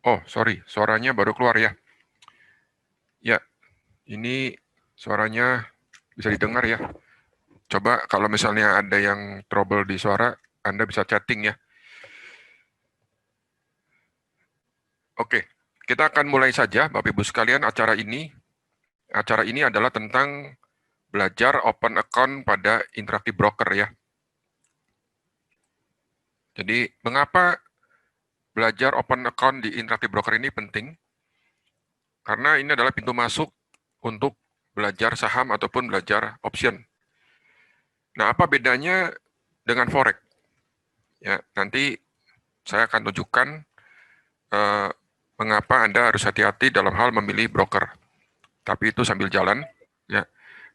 Oh, sorry, suaranya baru keluar ya. Ya, ini suaranya bisa didengar ya. Coba kalau misalnya ada yang trouble di suara, Anda bisa chatting ya. Oke, kita akan mulai saja, Bapak Ibu sekalian, acara ini. Acara ini adalah tentang belajar open account pada Interactive Broker ya. Jadi, mengapa belajar open account di Interactive Broker ini penting? Karena ini adalah pintu masuk untuk belajar saham ataupun belajar option. Nah, apa bedanya dengan forex? Ya, nanti saya akan tunjukkan eh, mengapa Anda harus hati-hati dalam hal memilih broker. Tapi itu sambil jalan. Ya.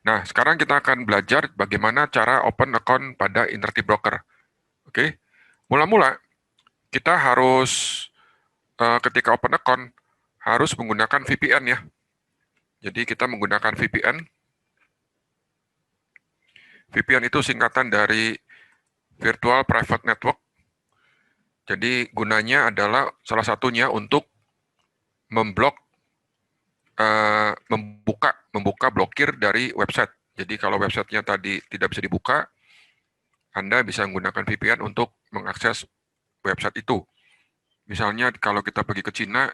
Nah, sekarang kita akan belajar bagaimana cara open account pada Interactive Broker. Oke. Mula-mula kita harus ketika open account harus menggunakan VPN ya. Jadi kita menggunakan VPN. VPN itu singkatan dari Virtual Private Network. Jadi gunanya adalah salah satunya untuk memblok membuka blokir dari website. Jadi kalau websitenya tadi tidak bisa dibuka, Anda bisa menggunakan VPN untuk mengakses website itu. Misalnya kalau kita pergi ke Cina,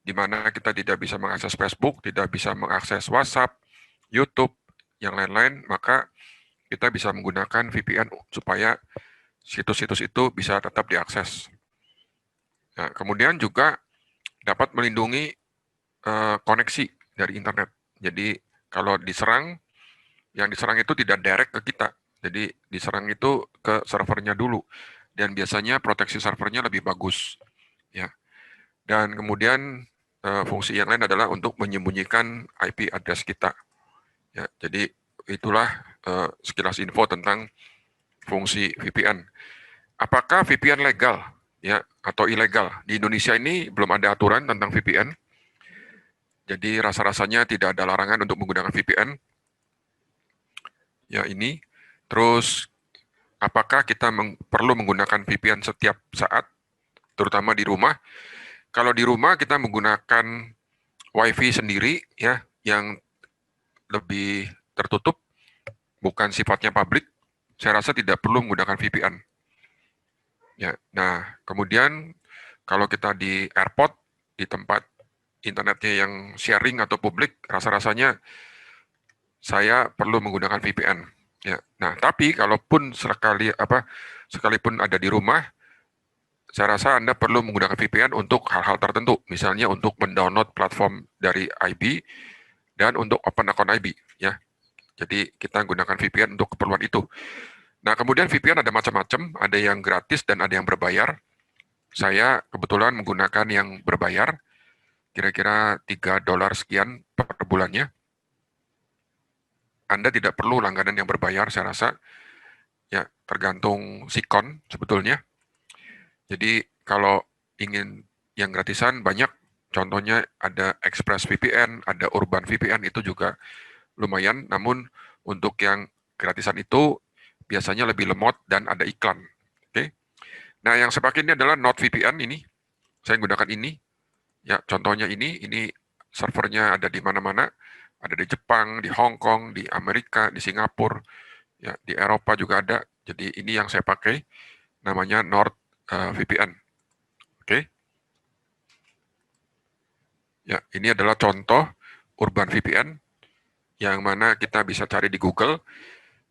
di mana kita tidak bisa mengakses Facebook, tidak bisa mengakses WhatsApp, YouTube, yang lain-lain, maka kita bisa menggunakan VPN supaya situs-situs itu bisa tetap diakses. Nah, kemudian juga dapat melindungi koneksi dari internet. Jadi kalau diserang, yang diserang itu tidak direct ke kita. Jadi diserang itu ke servernya dulu. Dan biasanya proteksi servernya lebih bagus. Ya. Dan kemudian fungsi yang lain adalah untuk menyembunyikan IP address kita. Ya, jadi itulah sekilas info tentang fungsi VPN. Apakah VPN legal ya atau ilegal? Di Indonesia ini belum ada aturan tentang VPN. Jadi rasa-rasanya tidak ada larangan untuk menggunakan VPN. Ya ini. Terus apakah kita perlu menggunakan VPN setiap saat, terutama di rumah? Kalau di rumah kita menggunakan WiFi sendiri ya yang lebih tertutup, bukan sifatnya publik. Saya rasa tidak perlu menggunakan VPN. Ya, nah kemudian kalau kita di airport, di tempat internetnya yang sharing atau publik, rasa-rasanya saya perlu menggunakan VPN. Ya, nah tapi kalaupun sekalipun ada di rumah, saya rasa Anda perlu menggunakan VPN untuk hal-hal tertentu, misalnya untuk mendownload platform dari IB dan untuk open account IB. Ya, jadi kita gunakan VPN untuk keperluan itu. Nah, kemudian VPN ada macam-macam, ada yang gratis dan ada yang berbayar. Saya kebetulan menggunakan yang berbayar, kira-kira $3 sekian per bulannya. Anda tidak perlu langganan yang berbayar, saya rasa. Ya, tergantung sikon sebetulnya. Jadi, kalau ingin yang gratisan banyak, contohnya ada ExpressVPN, ada Urban VPN, itu juga lumayan. Namun, untuk yang gratisan itu biasanya lebih lemot dan ada iklan. Oke. Nah, yang saya pakai ini adalah NordVPN ini. Saya menggunakan ini. Ya, contohnya ini servernya ada di mana-mana. Ada di Jepang, di Hong Kong, di Amerika, di Singapura, ya, di Eropa juga ada. Jadi ini yang saya pakai, namanya NordVPN. Oke. Ya, ini adalah contoh Urban VPN yang mana kita bisa cari di Google.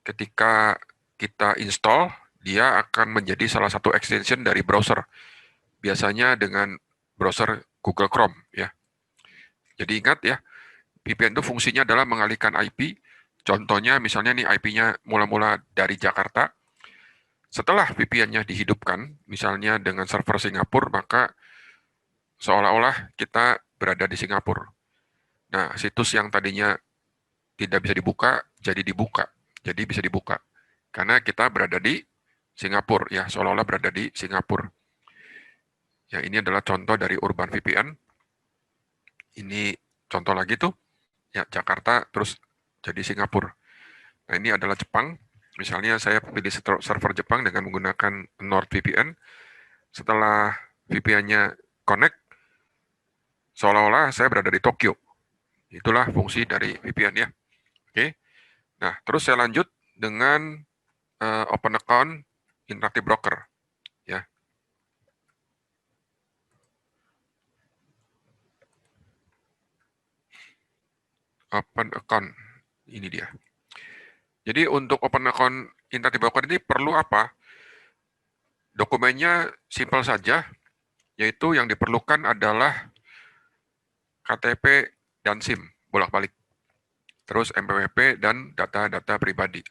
Ketika kita install, dia akan menjadi salah satu extension dari browser. Biasanya dengan browser Google Chrome ya. Jadi ingat ya, VPN itu fungsinya adalah mengalihkan IP. Contohnya misalnya nih IP-nya mula-mula dari Jakarta. Setelah VPN-nya dihidupkan, misalnya dengan server Singapura, maka seolah-olah kita berada di Singapura. Nah, situs yang tadinya tidak bisa dibuka, jadi dibuka. Jadi bisa dibuka. Karena kita berada di Singapura, ya, seolah-olah berada di Singapura. Ya, ini adalah contoh dari Urban VPN. Ini contoh lagi tuh, ya, Jakarta, terus jadi Singapura. Nah, ini adalah Jepang. Misalnya saya pilih server Jepang dengan menggunakan NordVPN. Setelah VPN-nya connect, seolah-olah saya berada di Tokyo. Itulah fungsi dari VPN ya. Oke. Nah, terus saya lanjut dengan open account interactive broker ya. Open account ini dia. Jadi untuk open account interactive broker ini perlu apa? Dokumennya simpel saja, yaitu yang diperlukan adalah KTP dan SIM bolak-balik. Terus MPWP dan data-data pribadi.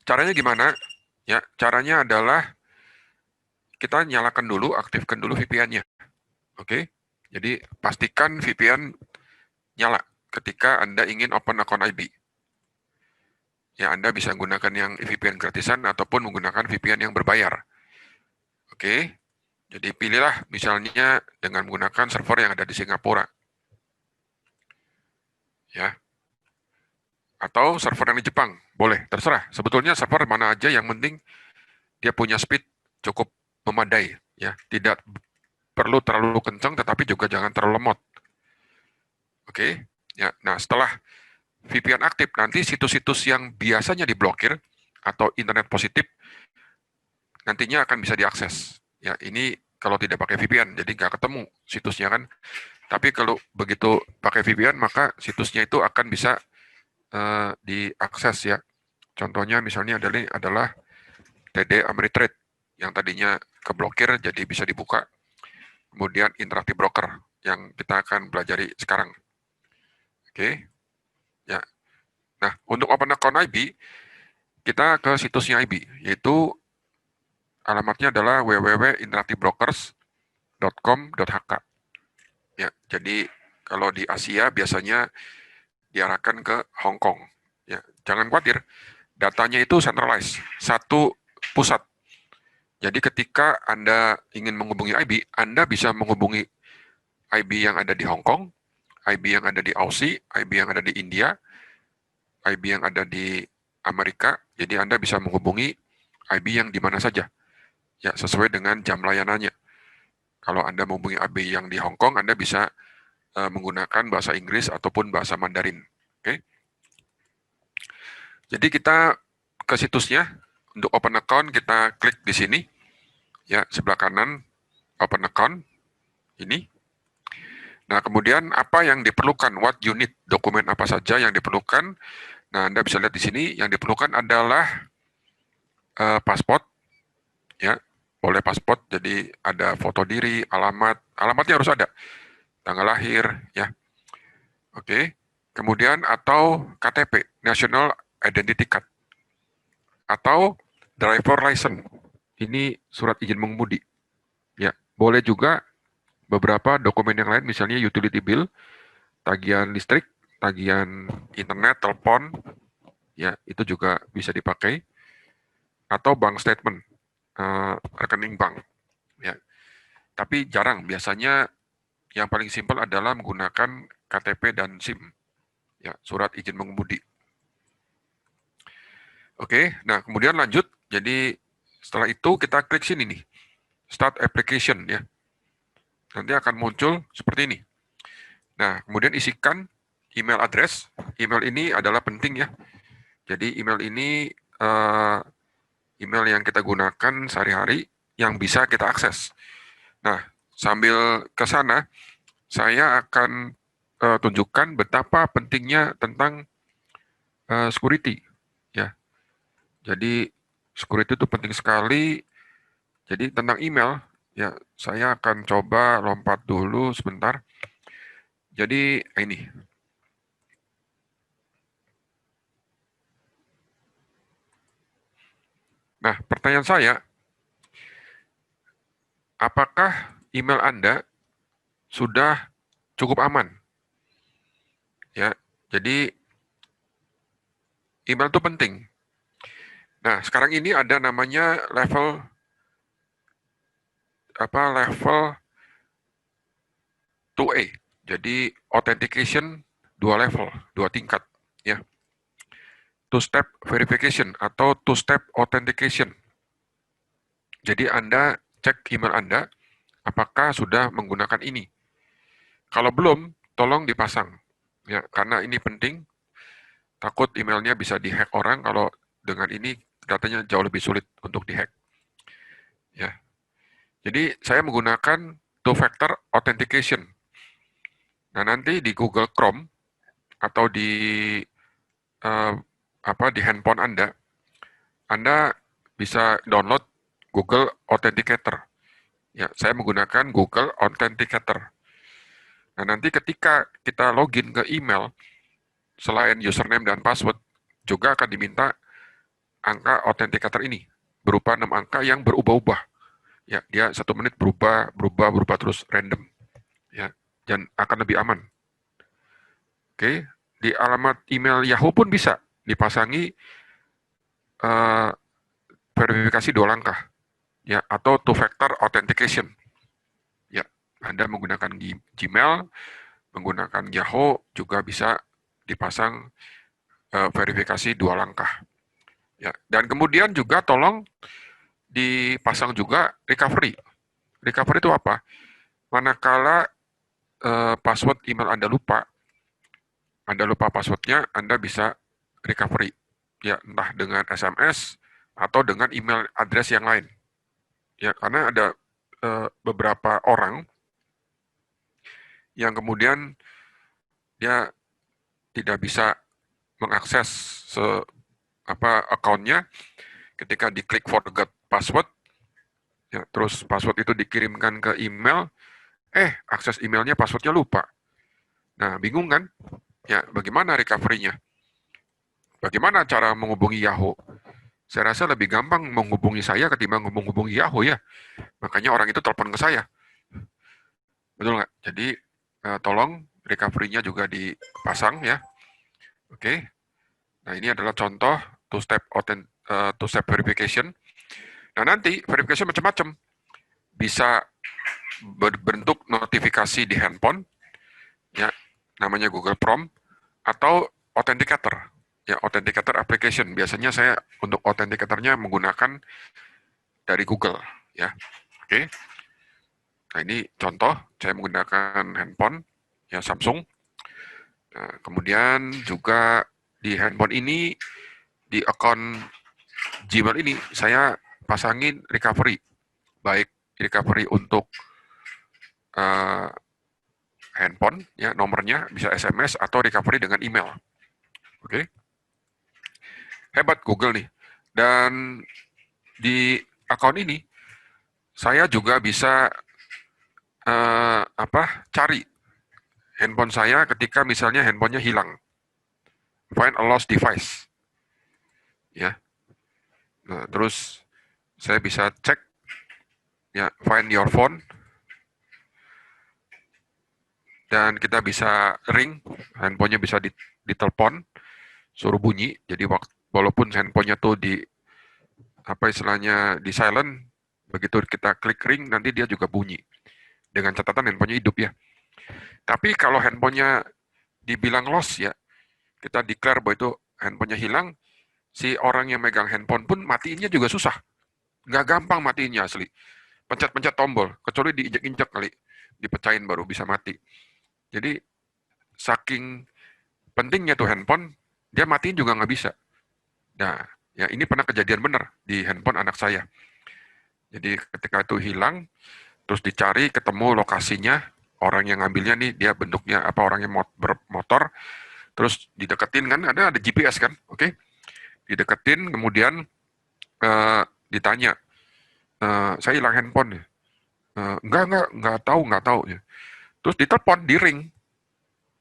Caranya gimana? Ya, caranya adalah kita nyalakan dulu, aktifkan dulu VPN-nya. Oke? Jadi pastikan VPN nyala ketika Anda ingin open account IB. Ya, Anda bisa menggunakan yang VPN gratisan ataupun menggunakan VPN yang berbayar. Oke? Jadi pilihlah misalnya dengan menggunakan server yang ada di Singapura. Ya. Atau server yang di Jepang. Boleh, terserah. Sebetulnya server mana aja yang penting dia punya speed cukup memadai. Ya. Tidak perlu terlalu kencang tetapi juga jangan terlalu lemot. Oke? Ya. Nah, setelah VPN aktif, nanti situs-situs yang biasanya diblokir atau internet positif nantinya akan bisa diakses. Ya, ini kalau tidak pakai VPN, jadi nggak ketemu situsnya kan. Tapi kalau begitu pakai VPN, maka situsnya itu akan bisa diakses ya. Contohnya misalnya adalah TD Ameritrade yang tadinya keblokir jadi bisa dibuka. Kemudian Interactive Broker yang kita akan pelajari sekarang. Oke. Ya. Nah, untuk open account IB, kita ke situsnya IB, yaitu alamatnya adalah www.interactivebrokers.com.hk. Ya, jadi kalau di Asia biasanya diarahkan ke Hong Kong. Ya, jangan khawatir, datanya itu centralized, satu pusat. Jadi ketika Anda ingin menghubungi IB, Anda bisa menghubungi IB yang ada di Hong Kong, IB yang ada di Aussie, IB yang ada di India, IB yang ada di Amerika. Jadi Anda bisa menghubungi IB yang di mana saja. Ya, sesuai dengan jam layanannya. Kalau Anda menghubungi IB yang di Hong Kong, Anda bisa menggunakan bahasa Inggris ataupun bahasa Mandarin. Oke. Jadi kita ke situsnya. Untuk open account kita klik di sini. Ya, sebelah kanan open account ini. Nah, kemudian apa yang diperlukan? What you need? Dokumen apa saja yang diperlukan? Nah, Anda bisa lihat di sini yang diperlukan adalah paspor. Ya, boleh paspor. Jadi ada foto diri, alamatnya harus ada. Tanggal lahir, ya. Oke. Kemudian atau KTP, National Identity Card. Atau driver license. Ini surat izin mengemudi. Ya, boleh juga beberapa dokumen yang lain, misalnya utility bill, tagihan listrik, tagihan internet, telepon, ya itu juga bisa dipakai. Atau bank statement, rekening bank. Ya, tapi jarang. Biasanya yang paling simpel adalah menggunakan KTP dan SIM, ya surat izin mengemudi. Oke, nah kemudian lanjut. Jadi setelah itu kita klik sini nih, Start Application ya. Nanti akan muncul seperti ini. Nah, kemudian isikan email address. Email ini adalah penting ya. Jadi email ini email yang kita gunakan sehari-hari yang bisa kita akses. Nah, sambil ke sana, saya akan tunjukkan betapa pentingnya tentang security. Ya, jadi security itu penting sekali. Jadi tentang email, ya saya akan coba lompat dulu sebentar. Jadi ini. Nah, pertanyaan saya, apakah email Anda sudah cukup aman? Ya, jadi email itu penting. Nah, sekarang ini ada namanya level 2A. Jadi authentication 2 level, 2 tingkat ya. Two-step verification atau two-step authentication. Jadi Anda cek email Anda apakah sudah menggunakan ini. Kalau belum, tolong dipasang. Ya, karena ini penting, takut emailnya bisa dihack orang kalau dengan ini datanya jauh lebih sulit untuk dihack. Ya. Jadi saya menggunakan two-factor authentication. Nah, nanti di Google Chrome atau eh, di handphone Anda bisa download Google Authenticator. Ya, saya menggunakan Google Authenticator. Nah, nanti ketika kita login ke email, selain username dan password, juga akan diminta angka authenticator ini berupa 6 angka yang berubah-ubah. Ya, dia 1 menit berubah terus random. Ya, dan akan lebih aman. Oke, di alamat email Yahoo pun bisa dipasangi uh, verifikasi 2 langkah, ya, atau two-factor authentication. Ya, Anda menggunakan Gmail, menggunakan Yahoo juga bisa dipasang verifikasi 2 langkah. Ya, dan kemudian juga tolong dipasang juga recovery. Recovery itu apa? Manakala password email Anda lupa passwordnya, Anda bisa recovery. Ya, entah dengan SMS atau dengan email address yang lain. Ya, karena ada beberapa orang yang kemudian dia tidak bisa mengakses akunnya ketika diklik forgot password, ya, terus password itu dikirimkan ke email, akses emailnya passwordnya lupa. Nah, bingung kan? Ya, bagaimana recovery-nya? Bagaimana cara menghubungi Yahoo? Saya rasa lebih gampang menghubungi saya ketimbang menghubungi Yahoo ya. Makanya orang itu telepon ke saya. Betul nggak? Jadi tolong recovery-nya juga dipasang ya. Oke. Nah, ini adalah contoh two-step verification. Nah, nanti verification macam-macam. Bisa berbentuk notifikasi di handphone, ya, namanya Google Prompt, atau authenticator. Ya, authenticator application. Biasanya saya untuk authenticatornya menggunakan dari Google, ya. Oke. Nah, ini contoh saya menggunakan handphone ya Samsung. Nah, kemudian juga di handphone ini, di akun Gmail ini saya pasangin recovery, baik recovery untuk uh, handphone ya, nomornya bisa SMS atau recovery dengan email. Oke. Hebat Google nih. Dan di akun ini saya juga bisa cari handphone saya ketika misalnya handphonenya hilang. Find a lost device. Ya. Nah, terus saya bisa cek ya, find your phone, dan kita bisa ring, handphonenya bisa ditelepon, suruh bunyi. Jadi walaupun handphonenya tuh di silent, begitu kita klik ring nanti dia juga bunyi. Dengan catatan handphonenya hidup ya. Tapi kalau handphonenya dibilang lost ya, kita declare bahwa itu handphonenya hilang, si orang yang megang handphone pun matiinnya juga susah. Nggak gampang matiinnya asli. Pencet-pencet tombol, kecuali diinjek-injek kali, dipecahin baru bisa mati. Jadi saking pentingnya tuh handphone, dia matiin juga nggak bisa. Nah, ya ini pernah kejadian benar di handphone anak saya. Jadi ketika itu hilang, terus dicari, ketemu lokasinya, orang yang ngambilnya nih, dia bentuknya orang yang bermotor, terus dideketin kan, ada GPS kan, oke? Dideketin, kemudian ditanya, saya hilang handphone. Enggak tahu. Terus ditelepon, di ring,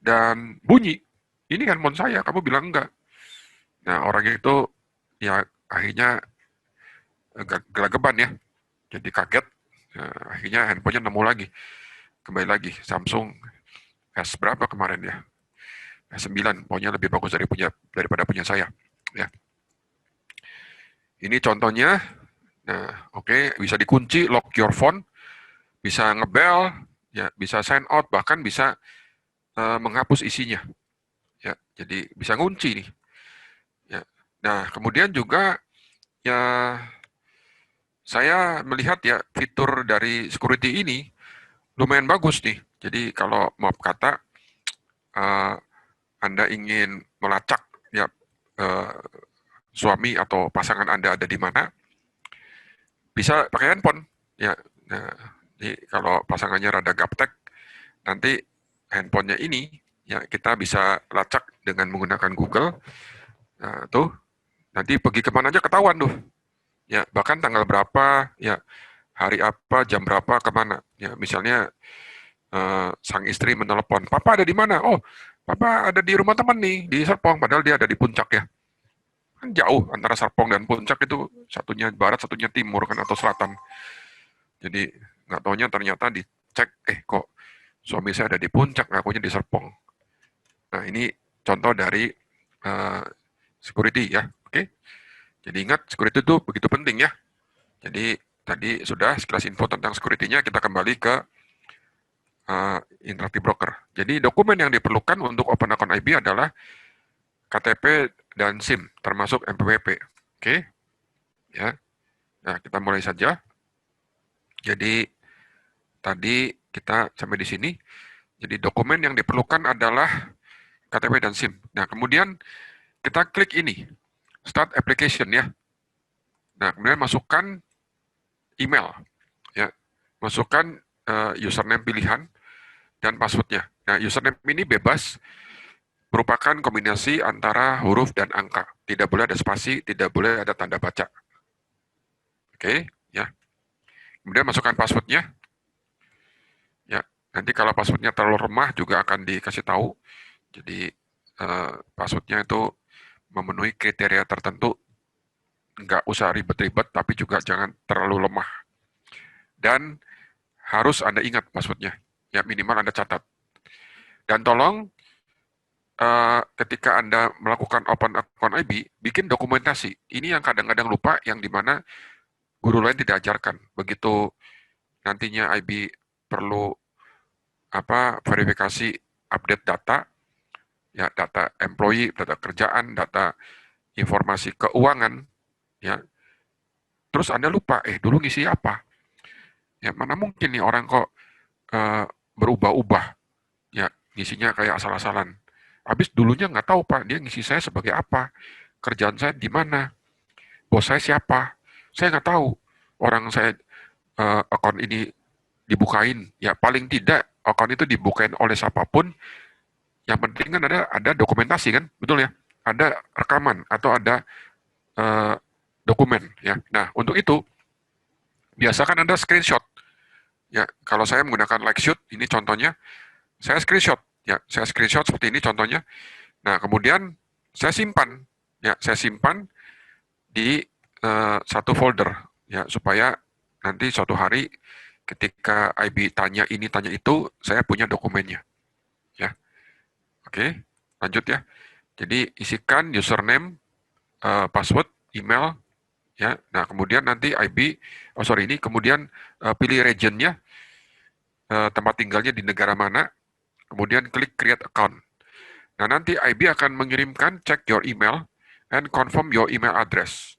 dan bunyi. Ini handphone saya, kamu bilang enggak. Nah, orang itu ya akhirnya gelagapan ya, jadi kaget. Akhirnya handphonenya nemu lagi, kembali lagi Samsung S berapa kemarin ya, S9, pokoknya lebih bagus daripada punya saya. Ya, ini contohnya. Nah, oke, bisa dikunci, lock your phone, bisa ngebel, ya, bisa sign out, bahkan bisa menghapus isinya. Ya, jadi bisa ngunci nih. Ya. Nah, kemudian juga ya saya melihat ya fitur dari security ini lumayan bagus nih. Jadi kalau maaf kata Anda ingin melacak ya suami atau pasangan Anda ada di mana, bisa pakai handphone ya. Nah, jadi kalau pasangannya rada gaptek, nanti handphonenya ini ya kita bisa lacak dengan menggunakan Google. Nah, tuh nanti pergi kemana aja ketahuan tuh. Ya, bahkan tanggal berapa, ya hari apa, jam berapa, kemana. Ya, misalnya sang istri menelepon, Papa ada di mana? Oh, Papa ada di rumah teman nih, di Serpong, padahal dia ada di puncak ya. Kan jauh antara Serpong dan puncak itu, satunya barat, satunya timur kan, atau selatan. Jadi nggak taunya ternyata dicek, kok suami saya ada di puncak, ngakunya di Serpong. Nah ini contoh dari uh, security ya, oke? Jadi ingat security itu begitu penting ya. Jadi tadi sudah sekilas info tentang security-nya, kita kembali ke Interactive Broker. Jadi dokumen yang diperlukan untuk open account IB adalah KTP dan SIM, termasuk NPWP. Oke, ya. Nah kita mulai saja. Jadi tadi kita sampai di sini. Jadi dokumen yang diperlukan adalah KTP dan SIM. Nah kemudian kita klik ini, Start Application ya. Nah kemudian masukkan email, ya, masukkan username pilihan dan passwordnya. Nah username ini bebas, merupakan kombinasi antara huruf dan angka. Tidak boleh ada spasi, tidak boleh ada tanda baca. Oke, ya. Kemudian masukkan passwordnya. Ya, nanti kalau passwordnya terlalu lemah juga akan dikasih tahu. Jadi passwordnya itu memenuhi kriteria tertentu. Nggak usah ribet-ribet, tapi juga jangan terlalu lemah. Dan harus Anda ingat passwordnya. Ya, minimal Anda catat. Dan tolong ketika Anda melakukan open account IB, bikin dokumentasi. Ini yang kadang-kadang lupa, yang dimana guru lain tidak ajarkan. Begitu nantinya IB perlu verifikasi update data, ya data employee, data kerjaan, data informasi keuangan, ya. Terus Anda lupa, dulu ngisi apa? Ya mana mungkin nih orang kok berubah-ubah, ya ngisinya kayak asal-asalan. Habis dulunya nggak tahu Pak, dia ngisi saya sebagai apa, kerjaan saya di mana, bos saya siapa, saya nggak tahu. Orang saya akun ini dibukain, ya paling tidak akun itu dibukain oleh siapapun. Yang penting kan ada dokumentasi kan, betul ya? Ada rekaman atau ada uh, dokumen ya. Nah untuk itu biasakan Anda screenshot. Ya kalau saya menggunakan Likeshoot, ini contohnya, saya screenshot. Ya saya screenshot seperti ini contohnya. Nah kemudian saya simpan. Ya saya simpan di satu folder ya supaya nanti suatu hari ketika IB tanya ini tanya itu, saya punya dokumennya. Ya, oke, lanjut ya. Jadi isikan username, password, email, ya. Nah kemudian nanti IB, ini kemudian pilih regionnya, tempat tinggalnya di negara mana, kemudian klik create account. Nah nanti IB akan mengirimkan check your email and confirm your email address.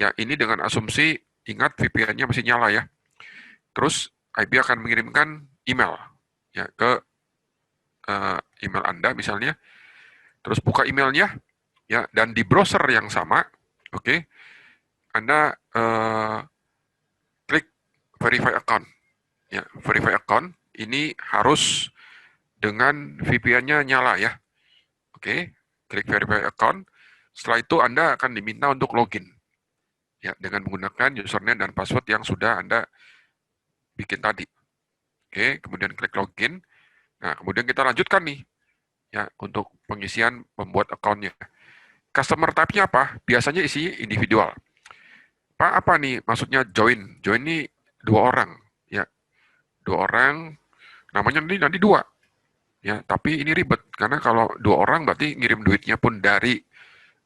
Ya ini dengan asumsi ingat VPN-nya masih nyala ya. Terus IB akan mengirimkan email ya ke email Anda misalnya. Terus buka emailnya ya dan di browser yang sama, oke, Anda klik verify account. Ya, verify account ini harus dengan VPN-nya nyala ya. Oke, klik verify account. Setelah itu Anda akan diminta untuk login. Ya, dengan menggunakan username dan password yang sudah Anda bikin tadi. Oke, kemudian klik login. Nah, kemudian kita lanjutkan nih ya untuk pengisian membuat account-nya. Customer type-nya apa? Biasanya isinya individual. Pak, apa nih maksudnya join? Join ini 2 orang ya. 2 orang namanya nanti 2. Ya, tapi ini ribet karena kalau 2 orang berarti ngirim duitnya pun dari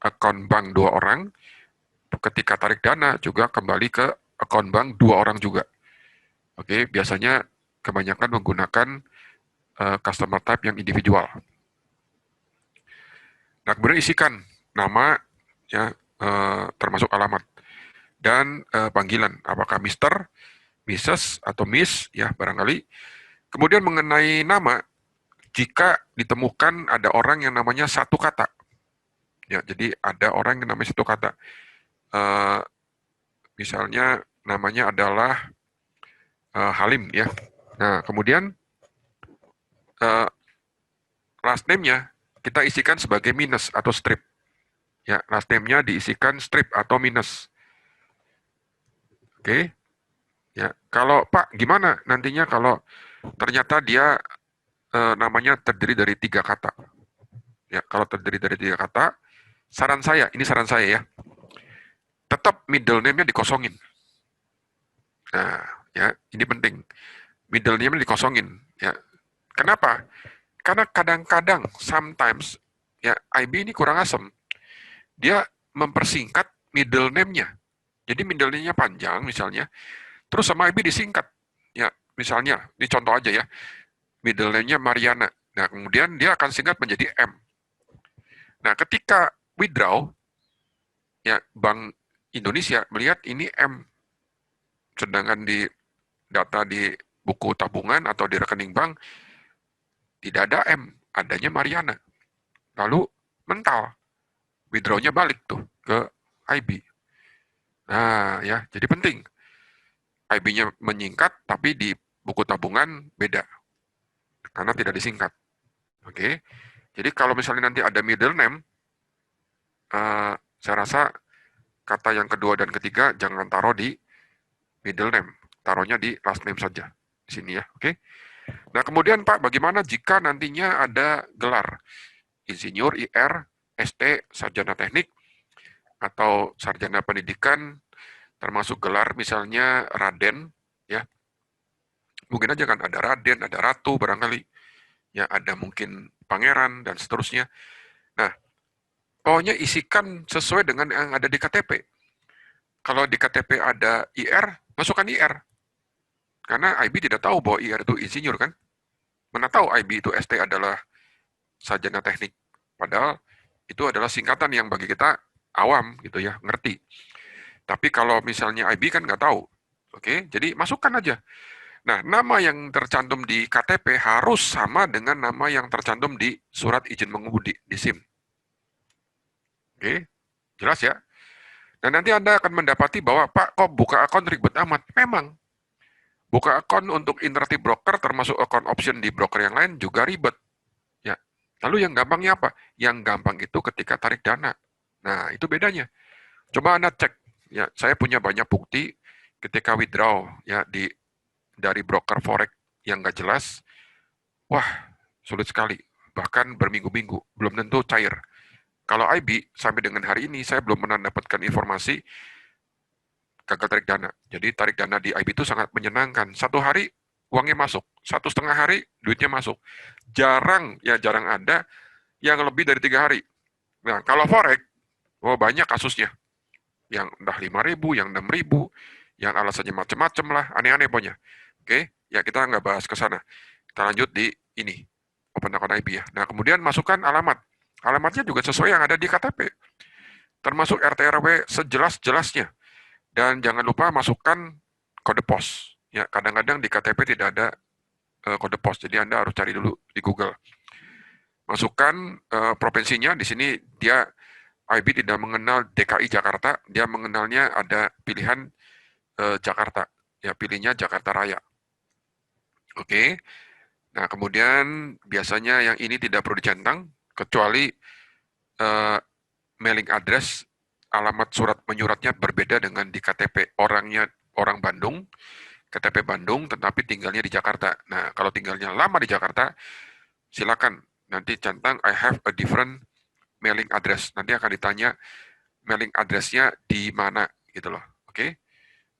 akun bank 2 orang, ketika tarik dana juga kembali ke akun bank 2 orang juga. Oke, biasanya kebanyakan menggunakan customer type yang individual. Nah, kemudian isikan nama, ya, termasuk alamat, dan panggilan, apakah Mister, Mrs. atau Miss, ya barangkali. Kemudian mengenai nama, jika ditemukan ada orang yang namanya satu kata, ya, jadi ada orang yang namanya satu kata, uh, misalnya namanya adalah Halim, ya. Nah, kemudian uh, last name-nya kita isikan sebagai minus atau strip, ya, last name-nya diisikan strip atau minus, oke, ya. Kalau Pak, gimana nantinya kalau ternyata dia namanya terdiri dari 3 kata, ya, kalau terdiri dari 3 kata, ini saran saya ya, tetap middle name-nya dikosongin. Nah, ya, ini penting. Middle name-nya dikosongin, ya. Kenapa? Karena kadang-kadang, sometimes, ya, IB ini kurang asem. Dia mempersingkat middle name-nya. Jadi middle name-nya panjang misalnya, terus sama IB disingkat. Ya, misalnya, ini contoh aja ya, middle name-nya Mariana. Nah, kemudian dia akan singkat menjadi M. Nah, ketika withdraw, ya, Bank Indonesia melihat ini M, sedangkan di data di buku tabungan atau di rekening bank tidak ada M, adanya Mariana. Lalu mental, withdrawnya balik tuh ke IB. Nah, ya, jadi penting. IB-nya menyingkat, tapi di buku tabungan beda, karena tidak disingkat. Oke, jadi kalau misalnya nanti ada middle name, saya rasa kata yang kedua dan ketiga jangan taruh di middle name, taruhnya di last name saja. Di sini ya, oke. Nah, kemudian Pak, bagaimana jika nantinya ada gelar? Insinyur, IR, ST, sarjana teknik, atau sarjana pendidikan, termasuk gelar misalnya Raden, ya. Mungkin aja kan ada Raden, ada Ratu barangkali, ya, ada mungkin Pangeran, dan seterusnya. Nah, pokoknya isikan sesuai dengan yang ada di KTP. Kalau di KTP ada IR, masukkan IR. Karena IB tidak tahu bahwa IR itu insinyur kan. Mana tahu IB itu ST adalah sarjana teknik. Padahal itu adalah singkatan yang bagi kita awam gitu ya, ngerti. Tapi kalau misalnya IB kan nggak tahu. Oke, jadi masukkan aja. Nah, nama yang tercantum di KTP harus sama dengan nama yang tercantum di surat izin mengemudi, di SIM. Oke, jelas ya? Dan nanti Anda akan mendapati bahwa, Pak, kok buka akun ribet amat? Memang, buka akun untuk interaktif broker termasuk akun option di broker yang lain juga ribet. Ya. Lalu yang gampangnya apa? Yang gampang itu ketika tarik dana. Nah, itu bedanya. Coba Anda cek. Ya, saya punya banyak bukti ketika withdraw ya dari broker forex yang nggak jelas. Wah, sulit sekali. Bahkan berminggu-minggu, belum tentu cair. Kalau IB, sampai dengan hari ini saya belum pernah mendapatkan informasi gagal tarik dana. Jadi tarik dana di IB itu sangat menyenangkan. Satu hari uangnya masuk, 1,5 hari duitnya masuk. Jarang, ya jarang ada yang lebih dari 3 hari. Nah, kalau forex, oh banyak kasusnya. Yang entah 5.000, yang 6.000, yang alasannya macam-macam lah, aneh-aneh pokoknya. Oke, ya kita nggak bahas ke sana. Kita lanjut di ini, open account IB ya. Nah, kemudian masukkan alamat. Alamatnya juga sesuai yang ada di KTP. Termasuk RT RW sejelas-jelasnya. Dan jangan lupa masukkan kode pos. Ya, kadang-kadang di KTP tidak ada kode pos, jadi Anda harus cari dulu di Google. Masukkan provinsinya, di sini dia IB tidak mengenal DKI Jakarta, dia mengenalnya ada pilihan Jakarta. Ya, pilihnya Jakarta Raya. Oke. Nah, kemudian biasanya yang ini tidak perlu dicentang, kecuali uh, mailing address, alamat surat menyuratnya berbeda dengan di KTP. Orangnya orang Bandung, KTP Bandung, tetapi tinggalnya di Jakarta. Nah, kalau tinggalnya lama di Jakarta, silakan nanti centang I have a different mailing address. Nanti akan ditanya mailing address-nya di mana gitu loh. Oke?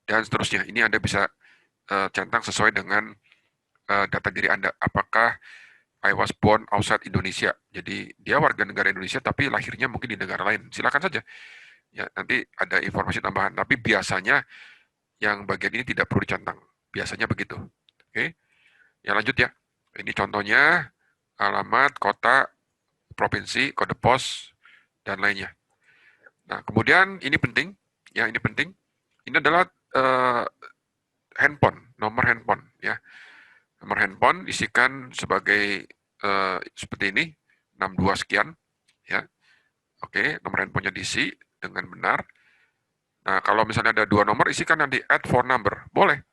Dan seterusnya. Ini Anda bisa centang sesuai dengan data diri Anda. Apakah I was born outside Indonesia. Jadi dia warga negara Indonesia tapi lahirnya mungkin di negara lain. Silakan saja. Ya, nanti ada informasi tambahan. Tapi biasanya yang bagian ini tidak perlu dicentang. Biasanya begitu. Oke. Ya, lanjut ya. Ini contohnya alamat, kota, provinsi, kode pos, dan lainnya. Nah, kemudian ini penting. Ya, ini penting. Ini adalah handphone, nomor handphone. Ya. Nomor handphone isikan sebagai seperti ini, 62 sekian, ya. Oke, nomor handphonenya diisi dengan benar. Nah, kalau misalnya ada 2 nomor, isikan nanti add 4 number, boleh.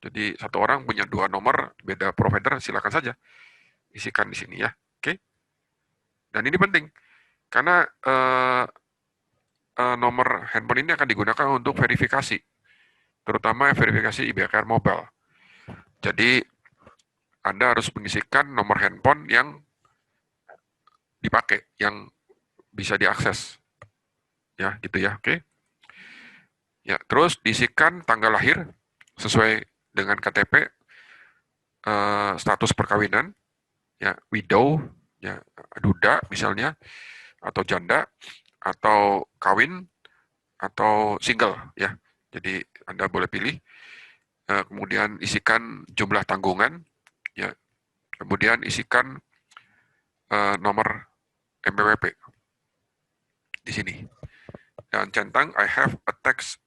Jadi satu orang punya 2 nomor, beda provider, silakan saja isikan di sini ya. Oke. Dan ini penting karena nomor handphone ini akan digunakan untuk verifikasi, terutama verifikasi IBKR Mobile. Jadi Anda harus mengisikan nomor handphone yang dipakai, yang bisa diakses. Ya, gitu ya. Oke. Ya, terus diisikan tanggal lahir sesuai dengan KTP, status perkawinan, ya, widow, ya, duda misalnya, atau janda, atau kawin, atau single, ya. Jadi Anda boleh pilih. Kemudian isikan jumlah tanggungan, ya. Kemudian isikan nomor MPWP di sini. Dan centang I have a tax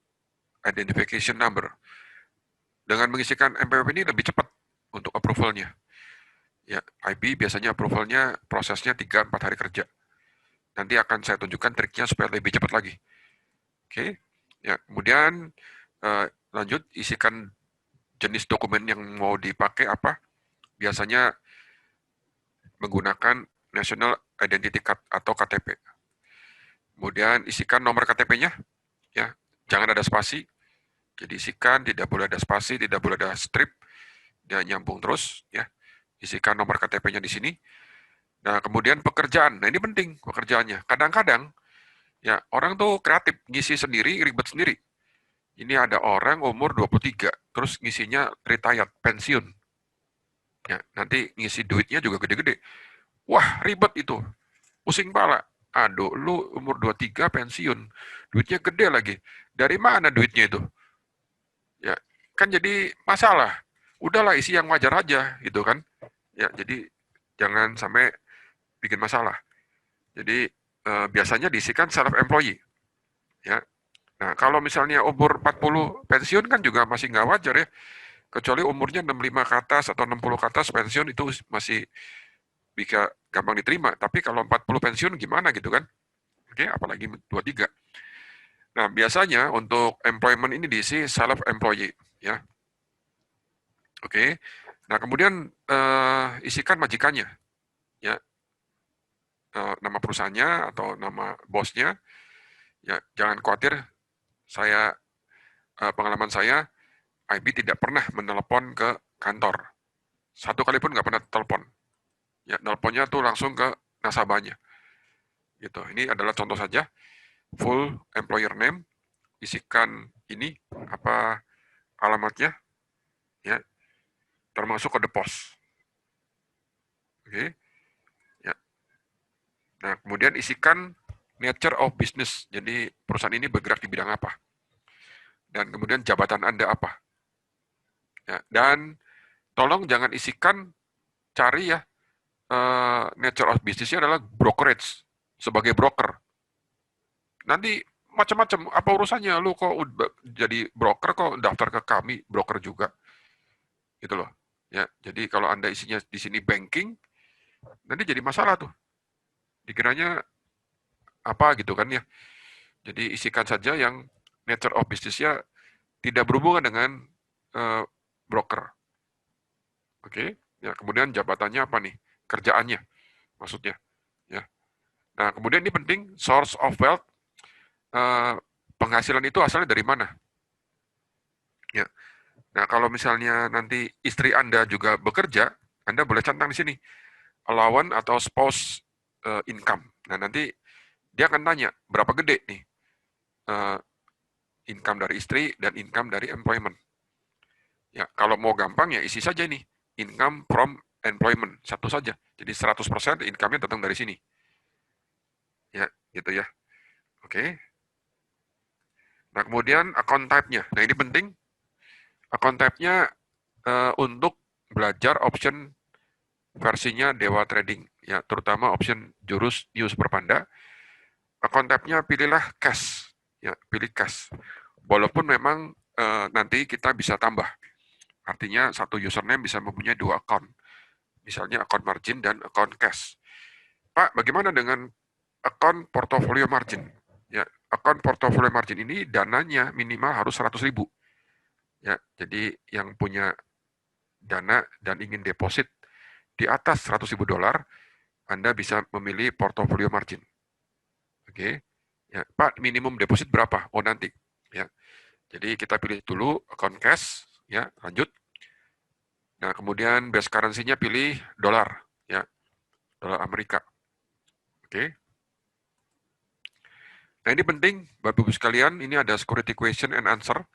identification number. Dengan mengisikan MPWP ini lebih cepat untuk approval-nya. Ya, IB biasanya approval-nya prosesnya 3-4 hari kerja. Nanti akan saya tunjukkan triknya supaya lebih cepat lagi. Oke. Ya, kemudian lanjut isikan jenis dokumen yang mau dipakai apa. Biasanya menggunakan National Identity Card atau KTP. Kemudian isikan nomor KTP-nya, ya, jangan ada spasi. Jadi isikan, tidak boleh ada spasi, tidak boleh ada strip, dia nyambung terus, ya. Isikan nomor KTP-nya di sini. Nah, kemudian pekerjaan. Nah, ini penting pekerjaannya. Kadang-kadang ya orang tuh kreatif, ngisi sendiri, ribet sendiri. Ini ada orang umur 23, terus ngisinya retired, pensiun. Ya, nanti ngisi duitnya juga gede-gede. Wah, ribet itu. Pusing pala. Aduh, lu umur 23 pensiun. Duitnya gede lagi. Dari mana duitnya itu? Ya, kan jadi masalah. Udahlah isi yang wajar aja gitu kan. Ya, jadi jangan sampai bikin masalah. Jadi biasanya diisikan self employee. Ya. Nah, kalau misalnya umur 40 pensiun kan juga masih nggak wajar ya. Kecuali umurnya 65 ke atas atau 60 ke atas pensiun itu masih bisa gampang diterima. Tapi kalau 40 pensiun gimana gitu kan? Oke, apalagi 23. Nah, biasanya untuk employment ini diisi self employee ya. Oke. Nah, kemudian isikan majikannya ya. Nama perusahaannya atau nama bosnya. Ya, jangan khawatir, saya pengalaman saya IB tidak pernah menelepon ke kantor. Satu kali pun nggak pernah telepon. Ya, nelponnya tuh langsung ke nasabahnya. Gitu. Ini adalah contoh saja. Full employer name, isikan ini apa alamatnya, ya, termasuk kode pos. Oke. Ya. Nah, kemudian isikan nature of business. Jadi perusahaan ini bergerak di bidang apa? Dan kemudian jabatan Anda apa? Ya, dan tolong jangan isikan cari ya nature of business-nya adalah brokerage sebagai broker. Nanti macam-macam apa urusannya lu kok jadi broker kok daftar ke kami broker juga gitu loh ya. Jadi kalau Anda isinya di sini banking nanti jadi masalah tuh, dikiranya apa gitu kan ya. Jadi isikan saja yang nature of business-nya tidak berhubungan dengan broker. Oke, ya, kemudian jabatannya apa nih, kerjaannya maksudnya ya. Nah, kemudian ini penting, source of wealth, penghasilan itu asalnya dari mana ya. Nah, kalau misalnya nanti istri Anda juga bekerja, Anda boleh centang di sini, allowance atau spouse income. Nah, nanti dia akan tanya, berapa gede nih income dari istri dan income dari employment. Ya, kalau mau gampang ya isi saja nih, income from employment, satu saja. Jadi 100% income-nya datang dari sini. Ya, gitu ya. Oke. Nah, kemudian account type-nya. Nah, ini penting. Account type-nya untuk belajar option versinya Dewa Trading, ya, terutama option jurus News Perpanda. Account type-nya pilihlah cash, ya, pilih cash. Walaupun memang nanti kita bisa tambah Artinya satu username bisa mempunyai dua account. Misalnya account margin dan account cash. Pak, bagaimana dengan account portfolio margin? Ya, account portfolio margin ini dananya minimal harus 100.000. Ya, jadi yang punya dana dan ingin deposit di atas 100.000 dolar, Anda bisa memilih portfolio margin. Oke. Ya, Pak, minimum deposit berapa? Oh, nanti. Ya. Jadi kita pilih dulu account cash, ya, lanjut. Nah, kemudian base currency-nya pilih dolar, ya, dolar Amerika. Oke. Nah, ini penting, Bapak-Ibu sekalian, ini ada security question and answer.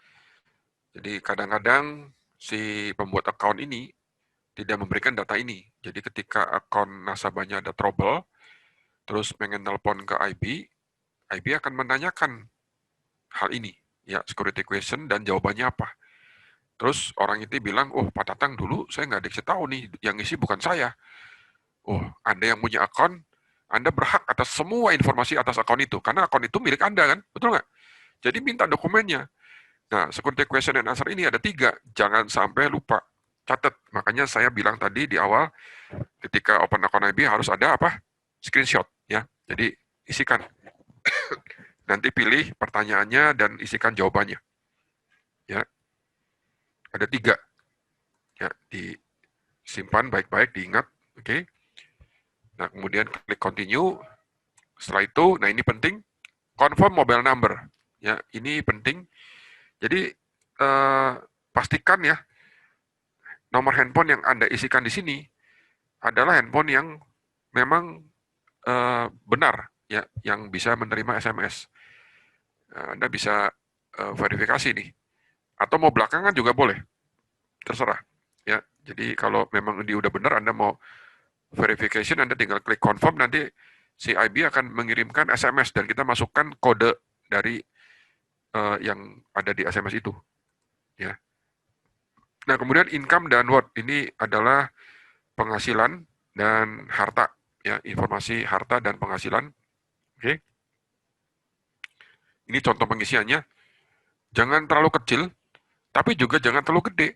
Jadi kadang-kadang si pembuat account ini tidak memberikan data ini. Jadi ketika akun nasabahnya ada trouble, terus pengen telepon ke IB akan menanyakan hal ini, ya security question dan jawabannya apa. Terus orang itu bilang, oh Pak Tatang dulu saya nggak dikasih tahu nih, yang isi bukan saya. Oh, Anda yang punya akun, Anda berhak atas semua informasi atas akun itu, karena akun itu milik Anda kan, betul nggak? Jadi minta dokumennya. Nah, security question and answer ini ada 3, jangan sampai lupa. Catat, makanya saya bilang tadi di awal, ketika open account IB harus ada apa? Screenshot, ya. Jadi isikan. Nanti pilih pertanyaannya dan isikan jawabannya. Ya, ada 3. Ya, disimpan baik-baik, diingat. Oke. Nah, kemudian klik continue. Setelah itu, nah ini penting, confirm mobile number. Ya, ini penting. Jadi pastikan ya nomor handphone yang Anda isikan di sini adalah handphone yang memang benar, ya, yang bisa menerima SMS. Anda bisa verifikasi nih. Atau mau belakangan juga boleh, terserah. Ya, jadi kalau memang ini udah benar, Anda mau verification, Anda tinggal klik confirm, nanti si IB akan mengirimkan SMS dan kita masukkan kode dari yang ada di SMS itu. Ya. Nah, kemudian income dan worth ini adalah penghasilan dan harta, ya, informasi harta dan penghasilan. Oke. Ini contoh pengisiannya. Jangan terlalu kecil, tapi juga jangan terlalu gede.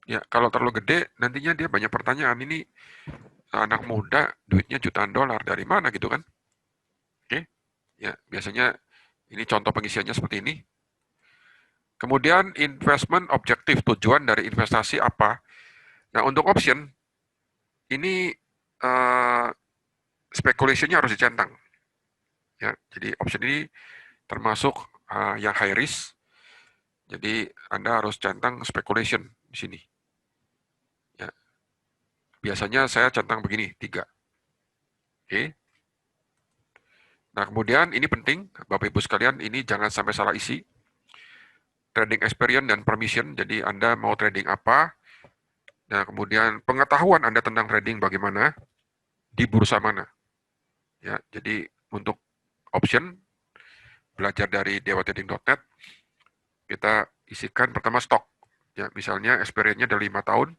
Ya, kalau terlalu gede, nantinya dia banyak pertanyaan. Ini anak muda, duitnya jutaan dolar, dari mana gitu kan? Oke. Ya, biasanya ini contoh pengisiannya seperti ini. Kemudian investment objektif, tujuan dari investasi apa? Nah, untuk option, ini speculation-nya harus dicentang. Ya, jadi option ini termasuk yang high risk. Jadi Anda harus centang speculation di sini. Ya, biasanya saya centang begini, 3. Oke. Nah, kemudian ini penting, Bapak Ibu sekalian, ini jangan sampai salah isi. Trading experience dan permission, jadi Anda mau trading apa, nah kemudian pengetahuan Anda tentang trading bagaimana, di bursa mana. Ya, jadi untuk option, belajar dari dewatrading.net, kita isikan pertama stok. Ya, misalnya experience-nya ada 5 tahun.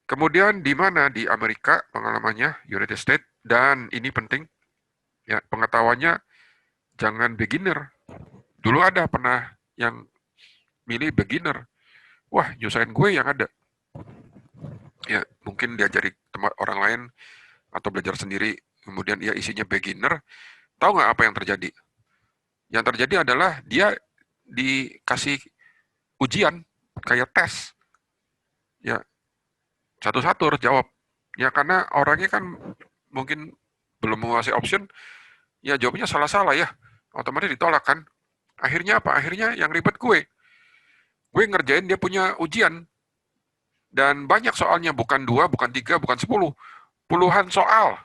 Kemudian di mana? Di Amerika pengalamannya, United States, dan ini penting, ya pengetahuannya jangan beginner. Dulu ada pernah yang milih beginner. Wah, nyusahin gue yang ada. Ya, mungkin diajari teman orang lain atau belajar sendiri, kemudian ia isinya beginner. Tahu nggak apa yang terjadi? Yang terjadi adalah dia dikasih ujian, kayak tes. Ya, satu-satu harus jawab. Ya, karena orangnya kan mungkin belum menguasai option, ya jawabnya salah-salah ya. Otomatis ditolak kan. Akhirnya apa? Akhirnya yang ribet gue. Gue ngerjain dia punya ujian. Dan banyak soalnya, bukan 2, bukan 3, bukan 10. Puluhan soal.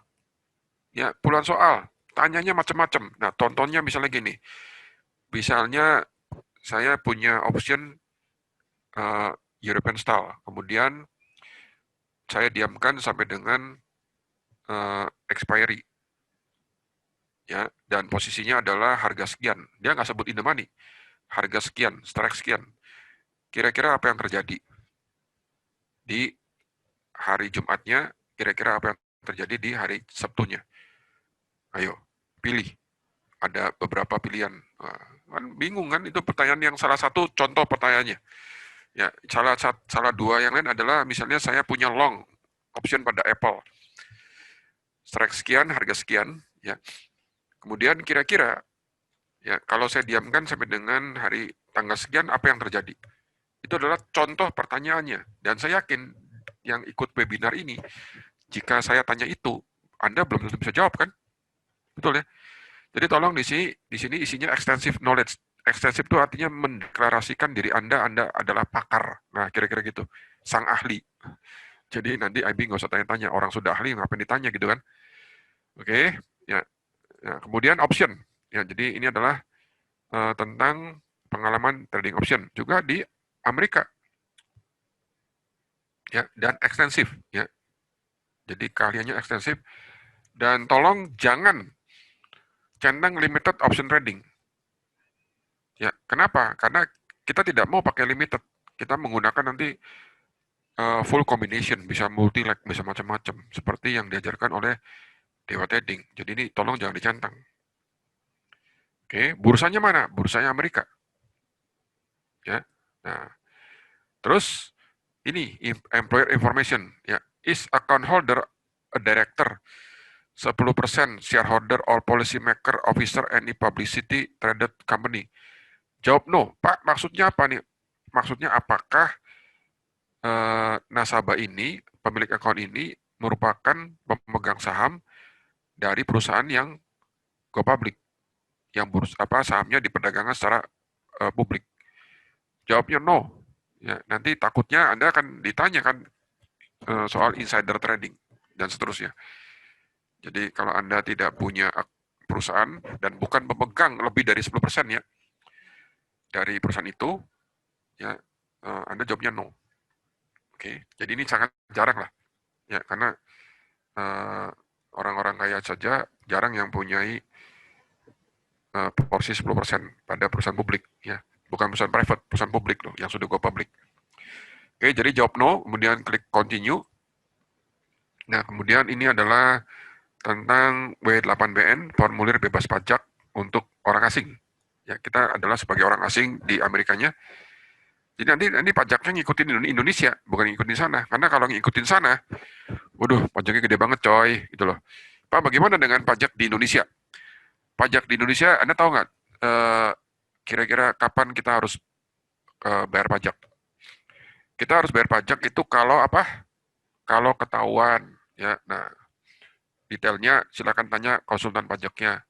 Ya, puluhan soal. Tanyanya macam-macam. Nah, tontonnya misalnya gini. Misalnya saya punya option European style. Kemudian saya diamkan sampai dengan expiry. Ya, dan posisinya adalah harga sekian. Dia nggak sebut in the money. Harga sekian, strike sekian. Kira-kira apa yang terjadi? Di hari Jumatnya, kira-kira apa yang terjadi di hari Sabtunya? Ayo, pilih. Ada beberapa pilihan. Kan bingung kan, itu pertanyaan yang salah satu contoh pertanyaannya. Ya, salah dua yang lain adalah misalnya saya punya long option pada Apple. Strike sekian, harga sekian, ya. Kemudian kira-kira ya kalau saya diamkan sampai dengan hari tanggal sekian apa yang terjadi? Itu adalah contoh pertanyaannya dan saya yakin yang ikut webinar ini jika saya tanya itu Anda belum tentu bisa jawab kan? Betul ya? Jadi tolong di sini isinya extensive knowledge. Extensive itu artinya mendeklarasikan diri Anda adalah pakar. Nah, kira-kira gitu. Sang ahli. Jadi nanti IB nggak usah tanya-tanya, orang sudah ahli ngapain ditanya gitu kan. Oke, ya. Ya, kemudian option. Ya, jadi ini adalah tentang pengalaman trading option juga di Amerika. Ya, dan ekstensif ya. Jadi keahliannya ekstensif dan tolong jangan centang limited option trading. Ya, kenapa? Karena kita tidak mau pakai limited. Kita menggunakan nanti full combination, bisa multi leg, bisa macam-macam, seperti yang diajarkan oleh Dewa Trading. Jadi ini tolong jangan dicentang. Oke, bursanya mana? Bursanya Amerika. Ya. Nah, terus ini employer information. Ya, is account holder a director 10% shareholder or policy maker officer any publicity traded company. Jawab no. Pak, maksudnya apa nih? Maksudnya apakah nasabah ini, pemilik akun ini merupakan pemegang saham dari perusahaan yang go public, yang sahamnya diperdagangkan secara publik. Jawabnya no. Ya, nanti takutnya Anda akan ditanyakan soal insider trading dan seterusnya. Jadi kalau Anda tidak punya perusahaan dan bukan pemegang lebih dari 10% ya dari perusahaan itu, ya Anda jawabnya no. Oke, jadi ini sangat jarang lah, ya karena orang-orang kaya saja jarang yang punya porsi 10% pada perusahaan publik, ya bukan perusahaan private, perusahaan publik loh yang sudah go public. Oke, jadi jawab no, kemudian klik continue. Nah, kemudian ini adalah tentang W8BN, formulir bebas pajak untuk orang asing. Ya, kita adalah sebagai orang asing di Amerikanya. Jadi nanti pajaknya ngikutin Indonesia, bukan ngikutin sana. Karena kalau ngikutin sana, waduh, pajaknya gede banget coy, gitu loh. Pak, bagaimana dengan pajak di Indonesia? Pajak di Indonesia, Anda tahu nggak? Kira-kira kapan kita harus bayar pajak? Kita harus bayar pajak itu kalau apa? Kalau ketahuan, ya. Nah, detailnya silakan tanya konsultan pajaknya,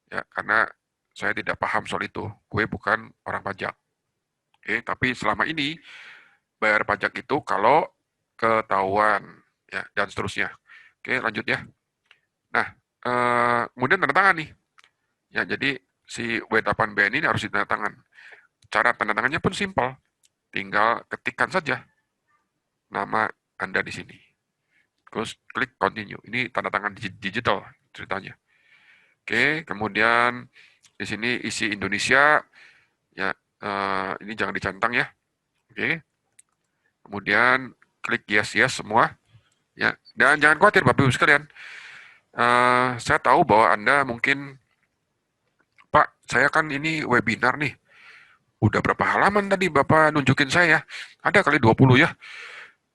ya. Karena saya tidak paham soal itu. Gue bukan orang pajak. Oke, tapi selama ini bayar pajak itu kalau ketahuan, ya, dan seterusnya. Oke, lanjut ya. Nah, kemudian tanda tangan nih. Ya, jadi si W8BN ini harus ditanda tangan. Cara tanda tangannya pun simpel. Tinggal ketikkan saja nama Anda di sini. Terus klik continue. Ini tanda tangan digital ceritanya. Oke, kemudian di sini isi Indonesia, ya ini jangan dicentang ya. Oke, kemudian klik yes semua, ya. Dan jangan khawatir Bapak Ibu sekalian. Saya tahu bahwa Anda mungkin, Pak, saya kan ini webinar nih. Udah berapa halaman tadi Bapak nunjukin saya? Ada kali 20 ya.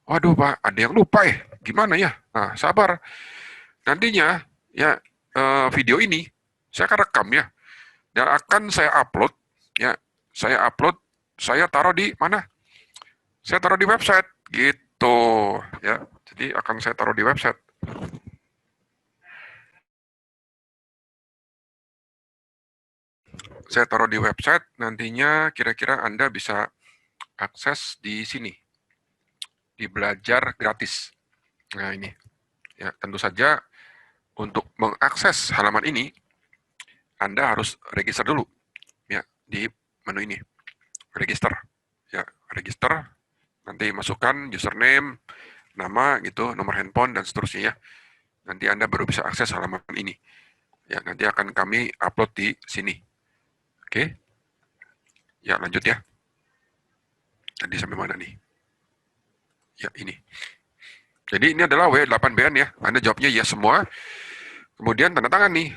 Waduh Pak, ada yang lupa ya. Gimana ya? Nah, sabar. Nantinya ya video ini saya akan rekam ya dan akan saya upload ya. Saya taruh di mana? Saya taruh di website gitu ya. Jadi akan saya taruh di website. Saya taruh di website, nantinya kira-kira Anda bisa akses di sini, di belajar gratis. Nah ini, ya tentu saja untuk mengakses halaman ini, Anda harus register dulu, ya di menu ini, register, ya register, nanti masukkan username, nama gitu, nomor handphone dan seterusnya ya. Nanti Anda baru bisa akses halaman ini. Ya nanti akan kami upload di sini. Oke, ya lanjut ya. Tadi sampai mana nih? Ya ini. Jadi ini adalah W8BN ya. Anda jawabnya yes semua. Kemudian tanda tangan nih.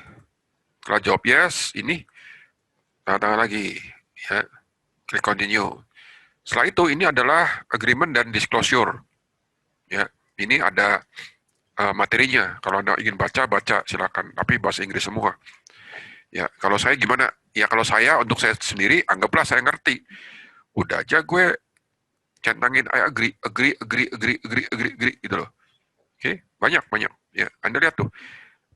Kalau jawab yes, ini tanda tangan lagi. Ya, klik continue. Setelah itu ini adalah agreement dan disclosure. Ya, ini ada materinya. Kalau Anda ingin baca, silakan. Tapi bahasa Inggris semua. Ya, kalau saya gimana? Ya kalau saya untuk saya sendiri anggaplah saya ngerti. Udah aja gue centangin I agree, agree, agree, agree, agree, agree, agree gitu loh. Oke, banyak banyak. Ya, Anda lihat tuh.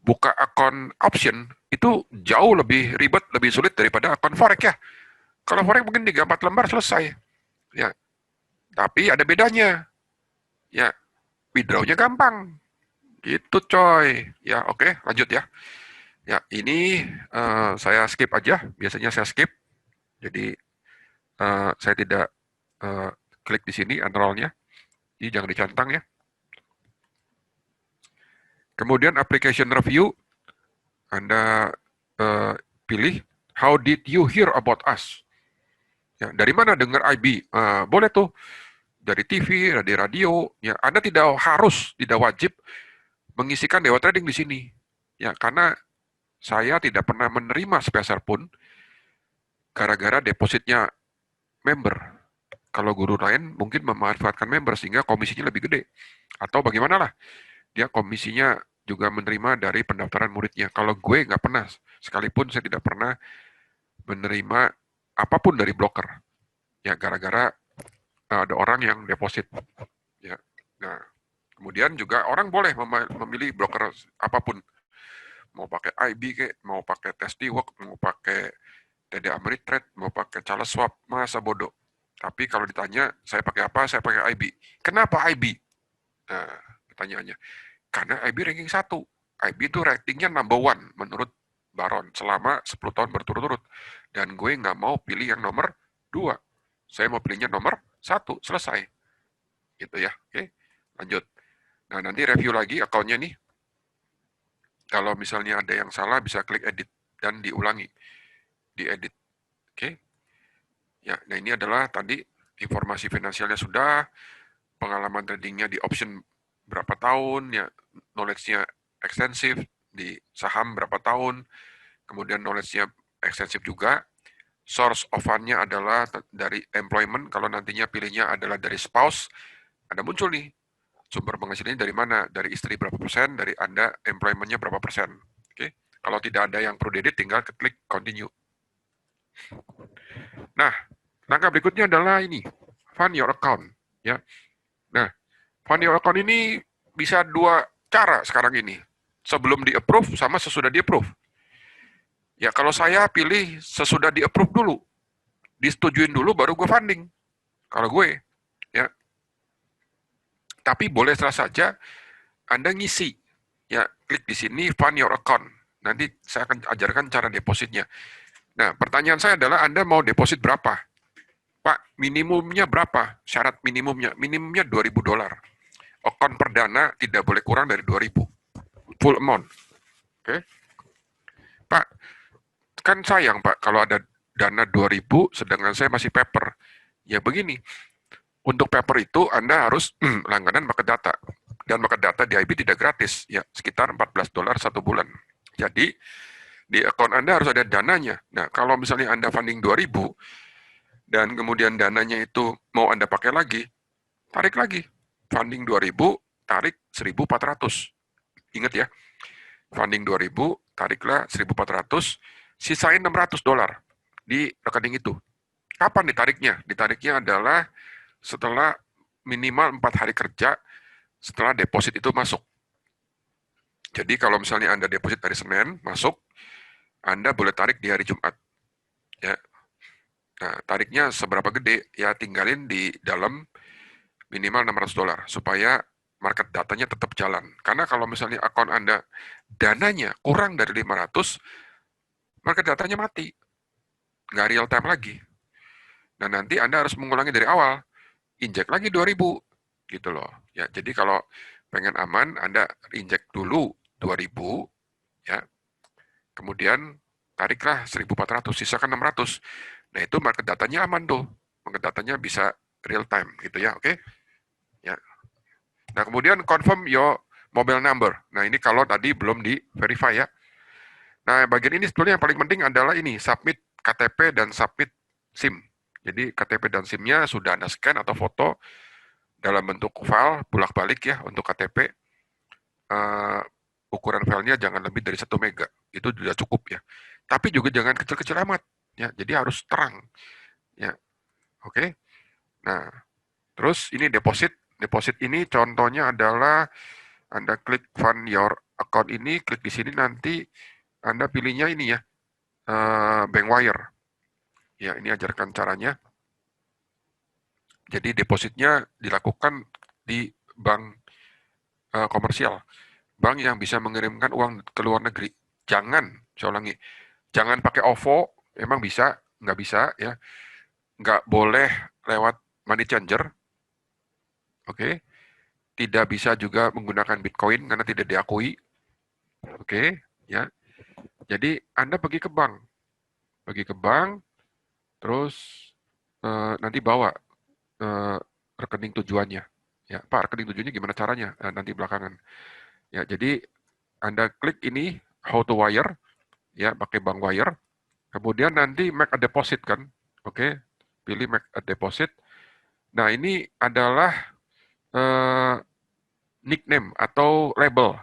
Buka akun option itu jauh lebih ribet, lebih sulit daripada akun forex ya. Kalau forex mungkin 3-4 lembar selesai. Ya, tapi ada bedanya. Ya, withdrawnya gampang. Gitu coy. Ya, oke, lanjut ya. Ya, ini saya skip aja. Biasanya saya skip. Jadi saya tidak uh, klik di sini enroll-nya. Jadi jangan dicantang ya. Kemudian application review, Anda pilih how did you hear about us? Ya, dari mana dengar IB? Boleh tuh dari TV, dari radio. Ya, Anda tidak harus, tidak wajib mengisikan Dewa Trading di sini. Ya, karena saya tidak pernah menerima sepeser pun gara-gara depositnya member. Kalau guru lain mungkin memanfaatkan member sehingga komisinya lebih gede. Atau bagaimana lah, dia komisinya juga menerima dari pendaftaran muridnya. Kalau gue nggak pernah, sekalipun saya tidak pernah menerima apapun dari broker. Ya, gara-gara ada orang yang deposit. Ya, nah, kemudian juga orang boleh memilih broker apapun. Mau pakai IB ke, mau pakai Testiwork, mau pakai TD Ameritrade, mau pakai Charles Schwab, masa bodoh. Tapi kalau ditanya, saya pakai apa? Saya pakai IB. Kenapa IB? Nah, pertanyaannya. Karena IB ranking 1. IB itu ratingnya number 1 menurut Baron selama 10 tahun berturut-turut. Dan gue nggak mau pilih yang nomor 2. Saya mau pilihnya nomor 1. Selesai. Gitu ya. Oke, lanjut. Nah, nanti review lagi akunnya nih. Kalau misalnya ada yang salah, bisa klik edit dan diulangi. Diedit. Oke. Ya, nah ini adalah tadi informasi finansialnya sudah, pengalaman tradingnya di option berapa tahun, ya knowledge-nya ekstensif, di saham berapa tahun, kemudian knowledge-nya ekstensif juga, source of fund-nya adalah dari employment, kalau nantinya pilihnya adalah dari spouse, Anda muncul nih, sumber penghasilannya dari mana, dari istri berapa persen, dari Anda employment-nya berapa persen. Oke, kalau tidak ada yang perlu diedit, tinggal klik continue. Nah, langkah berikutnya adalah ini, fund your account. Ya, nah, fund your account ini bisa dua cara sekarang ini, sebelum di-approve sama sesudah di-approve. Ya, kalau saya pilih sesudah di-approve dulu, disetujuin dulu baru gue funding. Kalau gue, ya. Tapi boleh saja Anda ngisi. Ya, klik di sini fund your account. Nanti saya akan ajarkan cara depositnya. Nah, pertanyaan saya adalah Anda mau deposit berapa? Pak, minimumnya berapa? Syarat minimumnya. Minimumnya $2.000. Account perdana tidak boleh kurang dari 2.000. Full amount. Oke. Pak, kan sayang Pak kalau ada dana 2.000 sedangkan saya masih paper. Ya begini, untuk paper itu Anda harus langganan market data. Dan market data di IB tidak gratis, ya sekitar $14 satu bulan. Jadi di account Anda harus ada dananya. Nah, kalau misalnya Anda funding 2.000 dan kemudian dananya itu mau Anda pakai lagi, tarik lagi. Funding 2.000, tarik 1.400. Ingat ya, funding 2.000, tariklah 1.400, sisain $600 di rekening itu. Kapan ditariknya? Ditariknya adalah setelah minimal 4 hari kerja setelah deposit itu masuk. Jadi kalau misalnya Anda deposit hari Senin, masuk, Anda boleh tarik di hari Jumat. Ya. Nah, tariknya seberapa gede? Ya tinggalin di dalam minimal $600 supaya market datanya tetap jalan. Karena kalau misalnya akun Anda dananya kurang dari 500, market datanya mati. Nggak real time lagi. Nah, nanti Anda harus mengulangi dari awal. Injek lagi 2.000. Gitu loh. Ya, jadi kalau pengen aman, Anda injek dulu 2.000, ya. Kemudian tariklah 1.400, sisakan 600. Nah, itu market datanya aman tuh. Market datanya bisa real time gitu ya, oke? Ya. Nah, kemudian confirm your mobile number. Nah, ini kalau tadi belum di verify ya. Nah, bagian ini sebetulnya yang paling penting adalah ini, submit KTP dan submit SIM. Jadi KTP dan SIM-nya sudah Anda scan atau foto dalam bentuk file bolak-balik ya untuk KTP. Uh, Ukuran filenya jangan lebih dari 1 mega. Itu sudah cukup ya. Tapi juga jangan kecil-kecil amat ya. Jadi harus terang ya. Oke. Nah, terus ini deposit. Deposit ini contohnya adalah Anda klik fund your account ini, klik di sini nanti Anda pilihnya ini ya, bank wire. Ya, ini ajarkan caranya. Jadi depositnya dilakukan di bank komersial, bank yang bisa mengirimkan uang ke luar negeri. Jangan, saya ulangi, jangan pakai OVO, emang bisa, nggak bisa ya, nggak boleh lewat money changer, oke, tidak bisa juga menggunakan Bitcoin karena tidak diakui, oke, ya. Jadi Anda pergi ke bank, terus nanti bawa eh, rekening tujuannya. Ya, Pak, rekening tujuannya gimana caranya? Nanti belakangan. Ya, jadi Anda klik ini how to wire, ya, pakai bank wire. Kemudian nanti make a deposit kan, oke? Pilih make a deposit. Nah, ini adalah eh, nickname atau label,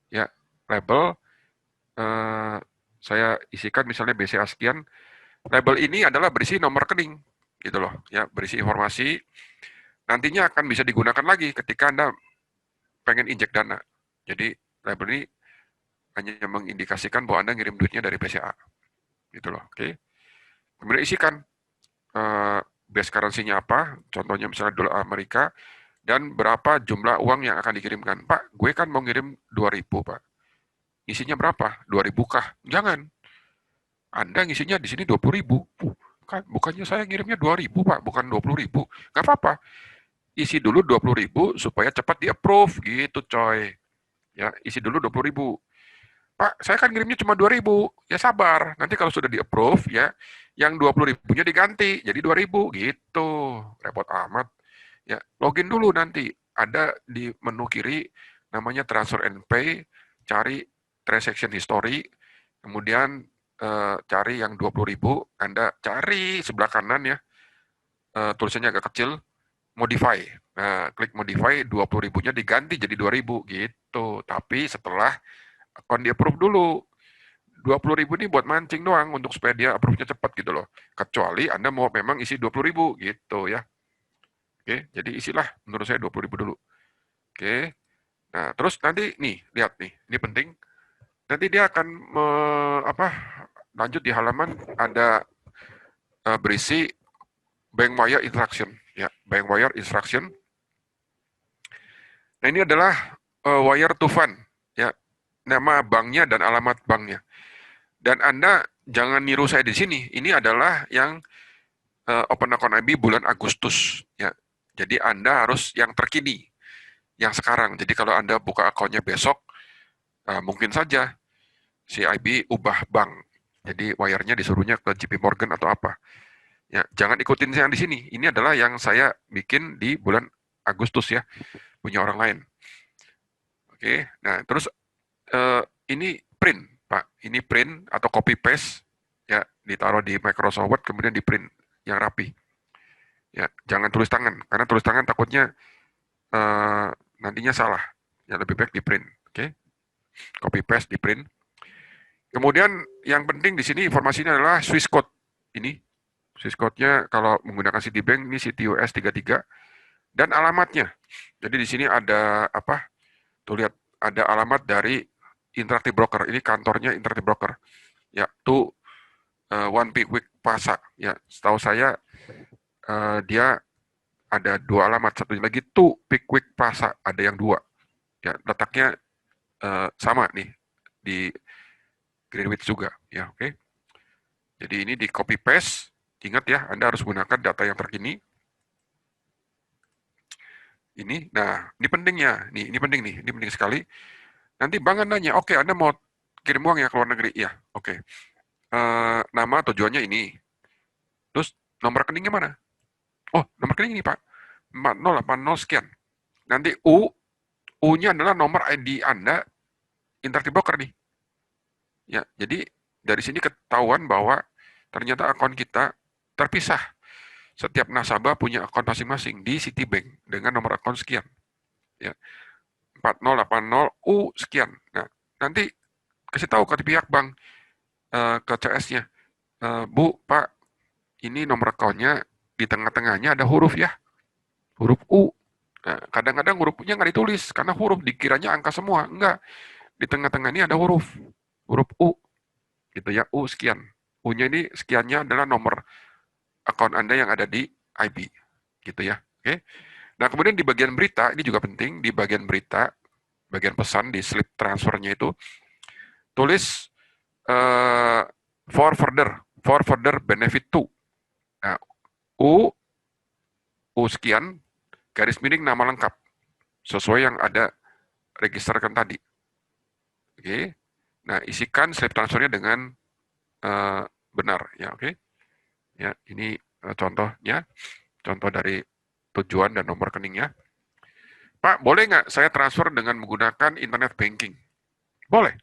ya, label. eh, saya isikan misalnya BCA sekian. Label ini adalah berisi nomor rekening, gitu loh, ya, berisi informasi. Nantinya akan bisa digunakan lagi ketika Anda pengen injek dana. Jadi label ini hanya mengindikasikan bahwa Anda ngirim duitnya dari BCA. Gitu loh, oke. Kemudian isikan base currency-nya apa, contohnya misalnya dolar Amerika, dan berapa jumlah uang yang akan dikirimkan. Pak, gue kan mau ngirim 2.000, Pak. Isinya berapa? 2.000 kah? Jangan. Anda ngisinya di sini 20.000. Kan bukannya saya ngirimnya 2.000, Pak, bukan 20.000. Nggak apa-apa. Isi dulu 20.000 supaya cepat di-approve gitu, coy. Ya, isi dulu 20.000. Pak, saya kan ngirimnya cuma 2.000. Ya sabar, nanti kalau sudah di-approve ya, yang 20.000-nya diganti jadi 2.000 gitu. Repot amat. Ya, login dulu nanti. Ada di menu kiri namanya transfer and pay, cari transaction history, kemudian cari yang 20.000, Anda cari sebelah kanan ya, tulisannya agak kecil, modify. Nah, klik modify, 20.000-nya diganti jadi 2.000 gitu. Tapi setelah akun di approve dulu. 20.000 ini buat mancing doang untuk supaya dia approve-nya cepat gitu loh. Kecuali Anda mau memang isi 20.000 gitu ya. Oke, jadi isilah menurut saya 20.000 dulu. Oke. Nah, terus nanti nih, lihat nih, ini penting. Nanti dia akan lanjut di halaman ada berisi bank wire instruction ya, bank wire instruction. Nah, ini adalah wire to fund ya, nama banknya dan alamat banknya. Dan Anda jangan niru saya di sini. Ini adalah yang open account IB bulan Agustus ya. Jadi Anda harus yang terkini, yang sekarang. Jadi kalau Anda buka akunnya besok, mungkin saja si IB ubah bank. Jadi wire-nya disuruhnya ke JP Morgan atau apa. Ya, jangan ikutin yang di sini. Ini adalah yang saya bikin di bulan Agustus ya, punya orang lain. Oke, nah terus ini print, Pak. Ini print atau copy paste ya, ditaruh di Microsoft Word kemudian di print yang rapi. Ya, jangan tulis tangan karena tulis tangan takutnya nantinya salah. Ya lebih baik di print. Oke. Copy paste di print. Kemudian yang penting di sini informasinya adalah Swiss code. Ini Swiss code-nya kalau menggunakan Citibank ini CTUS 33 dan alamatnya. Jadi di sini ada apa? Tuh lihat ada alamat dari Interactive Broker. Ini kantornya Interactive Broker. Ya, tuh One Pickwick Plaza. Ya, setahu saya dia ada 2 alamat. Satu lagi tuh Pickwick Plaza. Ada yang 2. Ya, letaknya sama nih di Greenwich juga. Ya, oke. Jadi ini di copy paste. Ingat ya, Anda harus gunakan data yang terkini. Ini, nah, ini pentingnya. Nih, ini penting nih. Ini penting sekali. Nanti bank nanya, oke, Anda mau kirim uang ya ke luar negeri? Iya, oke. Nama tujuannya ini. Terus nomor rekeningnya mana? Oh, nomor rekening ini Pak. 4080 sekian. Nanti U-nya adalah nomor ID Anda Interactive Broker nih. Ya, jadi dari sini ketahuan bahwa ternyata akun kita terpisah. setiap nasabah punya akun masing-masing di Citibank dengan nomor akun sekian. Ya, 4080U sekian. Nah, nanti kasih tahu ke pihak bank, ke CS-nya, Bu, Pak, ini nomor akunnya di tengah-tengahnya ada huruf ya, huruf U. Nah, kadang-kadang huruf U-nya nggak ditulis, karena huruf dikiranya angka semua. Enggak, di tengah-tengah ini ada huruf U, gitu ya, U sekian. U-nya ini sekiannya adalah nomor akun Anda yang ada di IB, gitu ya. Oke. Nah, kemudian di bagian berita, ini juga penting, di bagian berita, bagian pesan di slip transfernya itu, tulis uh, for further benefit to. Nah, U, U sekian, garis miring nama lengkap, sesuai yang ada registerkan tadi. Oke. Nah, isikan slip transfernya dengan benar, ya, oke. Ya, ini contohnya, contoh dari tujuan dan nomor rekeningnya. Pak, boleh nggak saya transfer dengan menggunakan internet banking? Boleh.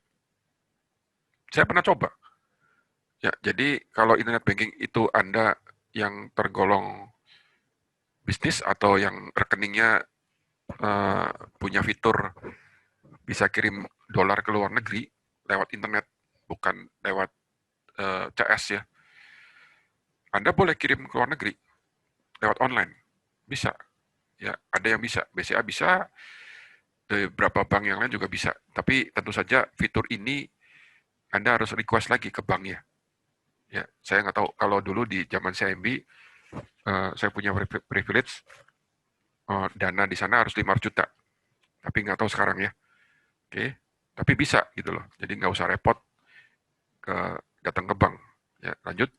Saya pernah coba. Ya, jadi kalau internet banking itu Anda yang tergolong bisnis atau yang rekeningnya uh, punya fitur bisa kirim dolar ke luar negeri lewat internet, bukan lewat CS ya. Anda boleh kirim ke luar negeri lewat online. Bisa. Ya, ada yang bisa. BCA bisa, beberapa bank yang lain juga bisa. Tapi tentu saja fitur ini Anda harus request lagi ke banknya. Ya, saya nggak tahu kalau dulu di zaman CIMB saya punya privilege dana di sana harus 500 juta. Tapi nggak tahu sekarang ya. Oke, tapi bisa gitu loh. Jadi nggak usah repot ke datang ke bank. Ya, lanjut.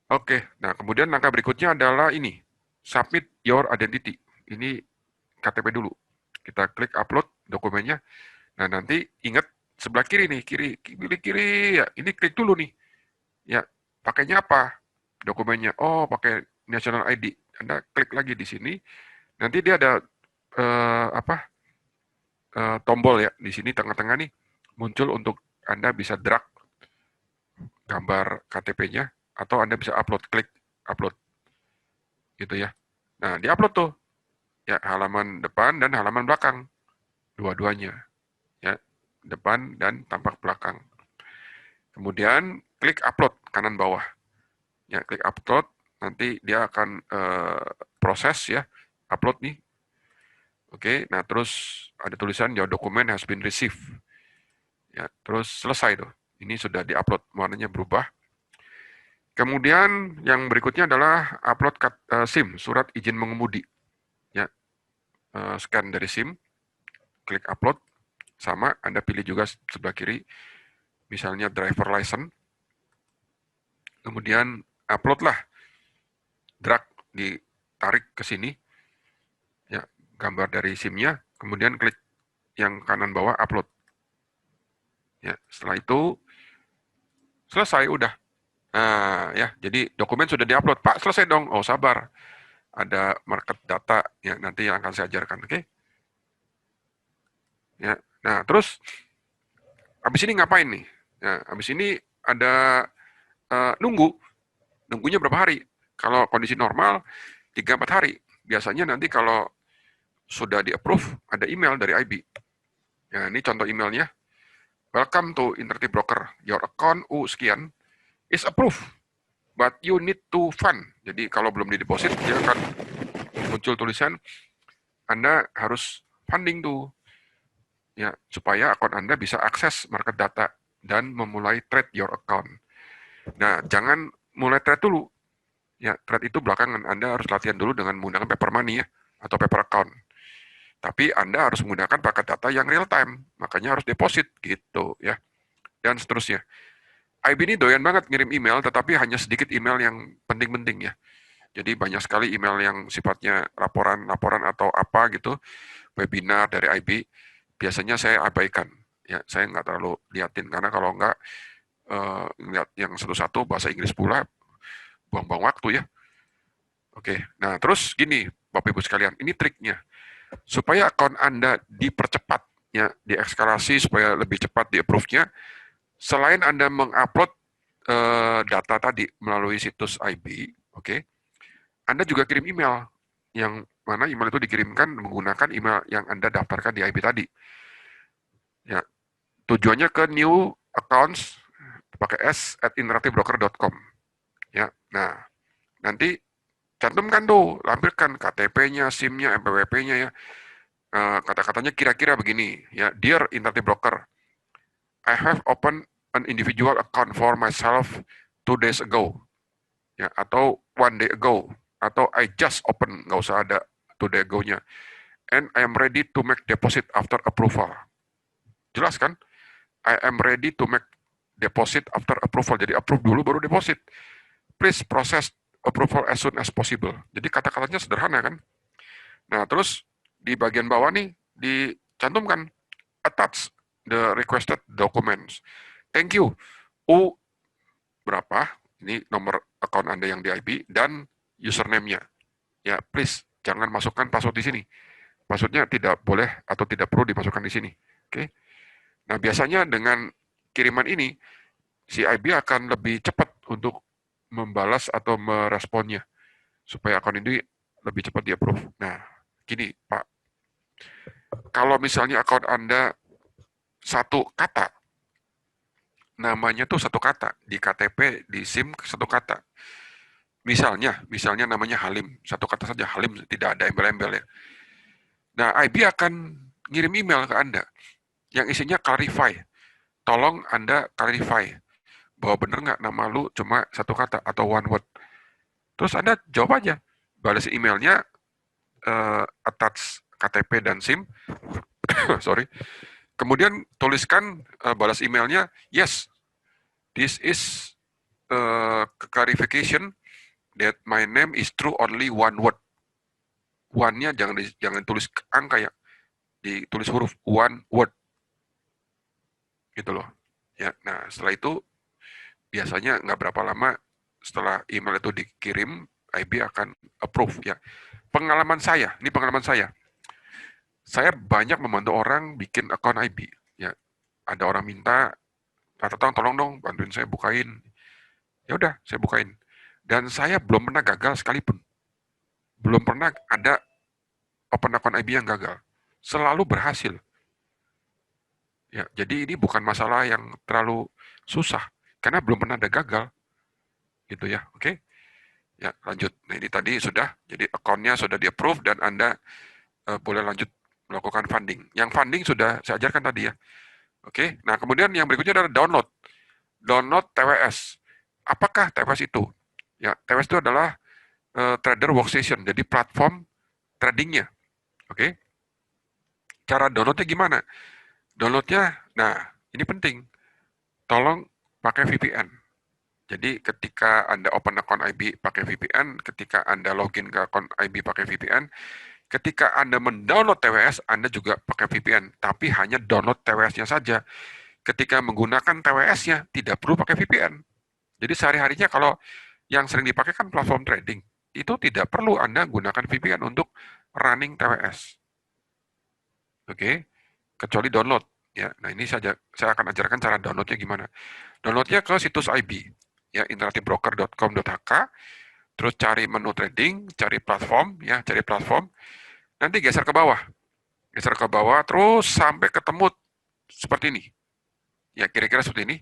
Oke, nah kemudian langkah berikutnya adalah ini, submit your identity. Ini KTP dulu. Kita klik upload dokumennya. Nah nanti ingat sebelah kiri nih, pilih kiri ya. Ini klik dulu nih. Ya, pakainya apa? Dokumennya. Oh, pakai National ID. Anda klik lagi di sini. Nanti dia ada tombol ya di sini tengah-tengah nih muncul untuk Anda bisa drag gambar KTP-nya atau Anda bisa klik upload gitu ya. Nah, di-upload tuh ya halaman depan dan halaman belakang dua-duanya ya, depan dan tampak belakang. Kemudian klik upload kanan bawah. Ya, klik upload, nanti dia akan proses ya, upload nih. Oke, nah terus ada tulisan your document has been received. Ya, terus selesai tuh. Ini sudah diupload, warnanya berubah. Kemudian yang berikutnya adalah upload SIM, surat izin mengemudi. Ya, scan dari SIM, klik upload, sama Anda pilih juga sebelah kiri, misalnya driver license. Kemudian upload lah, drag ditarik ke sini, ya gambar dari SIM-nya, kemudian klik yang kanan bawah upload. Ya, setelah itu selesai udah. Nah, ya, jadi dokumen sudah diupload. Pak, selesai dong. Oh, sabar. Ada market data ya nanti yang akan saya ajarkan, oke? Ya. Nah, terus habis ini ngapain nih? Nah, habis ini ada nunggunya berapa hari? Kalau kondisi normal 3-4 hari. Biasanya nanti kalau sudah di-approve ada email dari IB. Ya, ini contoh emailnya. Welcome to Interactive Broker. Your account U sekian is approved, but you need to fund. Jadi kalau belum dideposit, dia akan muncul tulisan Anda harus funding tuh, ya supaya akun Anda bisa akses market data dan memulai trade your account. Nah, jangan mulai trade dulu. Ya, trade itu belakangan. Anda harus latihan dulu dengan menggunakan paper money ya atau paper account. Tapi Anda harus menggunakan paket data yang real time, makanya harus deposit gitu ya. Dan seterusnya. IB ini doyan banget ngirim email, tetapi hanya sedikit email yang penting-penting ya. Jadi banyak sekali email yang sifatnya laporan atau apa gitu, webinar dari IB, biasanya saya abaikan. Ya, saya nggak terlalu liatin, karena kalau nggak, lihat yang satu-satu bahasa Inggris pula, buang-buang waktu ya. Oke, nah terus gini, Bapak Ibu sekalian, ini triknya. Supaya akun Anda dipercepat, ya, diekskalasi supaya lebih cepat di-approve-nya, selain Anda mengupload data tadi melalui situs IB, oke, Anda juga kirim email, yang mana email itu dikirimkan menggunakan email yang Anda daftarkan di IP tadi. Ya, tujuannya ke new accounts pakai s @interactivebroker.com. Ya, nah nanti cantumkan tuh, lampirkan KTP-nya, SIM-nya, MPWP-nya ya. Kata-katanya kira-kira begini, ya, Dear Interactive Broker, I have opened an individual account for myself 2 days ago, ya, atau 1 day ago, atau I just open, nggak usah ada 2 day ago-nya, and I am ready to make deposit after approval. Jelas kan? I am ready to make deposit after approval. Jadi approve dulu baru deposit. Please process approval as soon as possible. Jadi kata-katanya sederhana kan? Nah, terus di bagian bawah nih dicantumkan attach the requested documents. Thank you. U berapa? Ini nomor account Anda yang di IP dan username-nya. Ya, please jangan masukkan password di sini. Passwordnya tidak boleh atau tidak perlu dimasukkan di sini. Oke. Nah, biasanya dengan kiriman ini si IB akan lebih cepat untuk membalas atau meresponnya supaya akun ini lebih cepat di approve. Nah, gini Pak, kalau misalnya akun Anda satu kata, namanya tuh satu kata, di KTP, di SIM satu kata. Misalnya namanya Halim, satu kata saja Halim, tidak ada embel-embel ya. Nah, IB akan ngirim email ke Anda yang isinya clarify. Tolong Anda clarify bahwa benar nggak nama lu cuma satu kata atau one word. Terus Anda jawab aja, balas emailnya, attach KTP dan SIM, sorry. Kemudian tuliskan balas emailnya, yes, this is clarification that my name is true only one word. One-nya jangan tulis angka ya, ditulis huruf one word. Gitu loh. Ya, nah setelah itu biasanya nggak berapa lama setelah email itu dikirim, IB akan approve ya. Pengalaman saya, ini pengalaman saya banyak membantu orang bikin akun IB. Ya, ada orang minta, tolong dong bantuin saya bukain. Ya udah, saya bukain. Dan saya belum pernah gagal sekalipun. Belum pernah ada open akun IB yang gagal. Selalu berhasil. Ya, jadi ini bukan masalah yang terlalu susah karena belum pernah ada gagal. Gitu ya. Oke. Ya, lanjut. Nah, ini tadi sudah. Jadi akunnya sudah di-approve dan Anda boleh lanjut melakukan funding. Yang funding sudah saya ajarkan tadi ya. Oke. Nah, kemudian yang berikutnya adalah download. Download TWS. Apakah TWS itu? Ya, TWS itu adalah trader workstation, jadi platform tradingnya. Oke. Cara downloadnya gimana? Downloadnya, nah ini penting. Tolong pakai VPN. Jadi ketika Anda open account IB pakai VPN, ketika Anda login ke account IB pakai VPN, ketika Anda mendownload TWS, Anda juga pakai VPN, tapi hanya download TWS-nya saja. Ketika menggunakan TWS-nya, tidak perlu pakai VPN. Jadi sehari-harinya kalau yang sering dipakai kan platform trading, itu tidak perlu Anda gunakan VPN untuk running TWS. Oke, kecuali download. Ya, nah ini saya akan ajarkan cara downloadnya gimana. Downloadnya ke situs IB, ya interactivebroker.com.hk, terus cari menu trading, cari platform, ya cari platform, nanti geser ke bawah, terus sampai ketemu seperti ini, ya kira-kira seperti ini,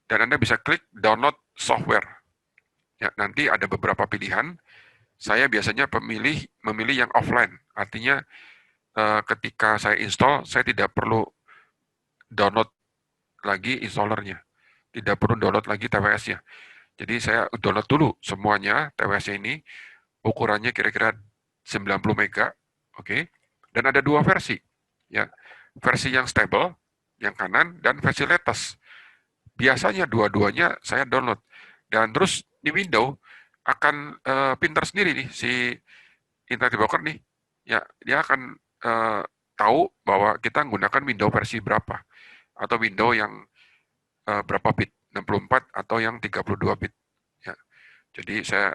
dan Anda bisa klik download software. Ya, nanti ada beberapa pilihan. Saya biasanya memilih yang offline, artinya ketika saya install, saya tidak perlu download lagi installernya, tidak perlu download lagi TWS-nya. Jadi saya download dulu semuanya TWS-nya ini, ukurannya kira-kira 90 mega, oke. Dan ada dua versi, ya. Versi yang stable, yang kanan, dan versi latest. Biasanya dua-duanya saya download. Dan terus di Windows akan pintar sendiri nih si Interactive Broker nih, ya dia akan tahu bahwa kita menggunakan Windows versi berapa atau Windows yang berapa bit, 64 atau yang 32 bit. Ya. Jadi saya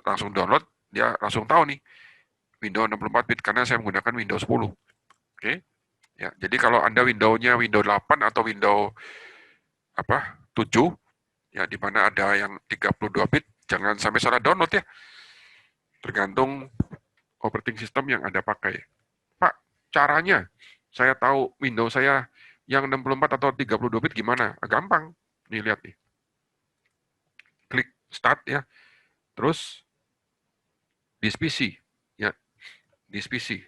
langsung download, dia langsung tahu nih Windows 64 bit karena saya menggunakan Windows 10. Oke. Ya, jadi kalau Anda Windows-nya Windows 8 atau Windows 7, ya di mana ada yang 32 bit, jangan sampai salah download ya. tergantung operating system yang Anda pakai. Pak, caranya saya tahu Windows saya yang 64 atau 32 bit gimana? Gampang. Nih lihat nih. Klik start ya. Terus this PC ya, this PC.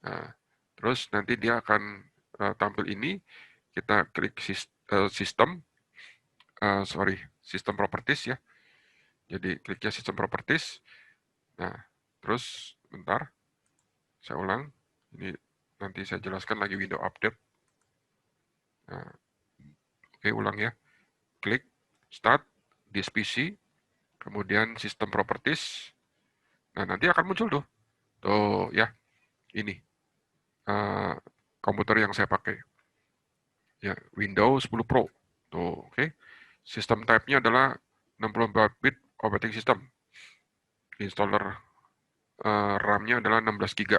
Nah, terus nanti dia akan tampil ini. Kita klik sistem, sistem properties ya. Jadi kliknya sistem properties. Nah, terus bentar, saya ulang. Ini nanti saya jelaskan lagi window update. Nah, oke, ulang ya. Klik start this PC, kemudian sistem properties. Nah, nanti akan muncul tuh. Tuh ya, ini komputer yang saya pakai. Ya, Windows 10 Pro. Tuh, oke. Sistem type-nya adalah 64-bit operating system. Installer RAM-nya adalah 16 GB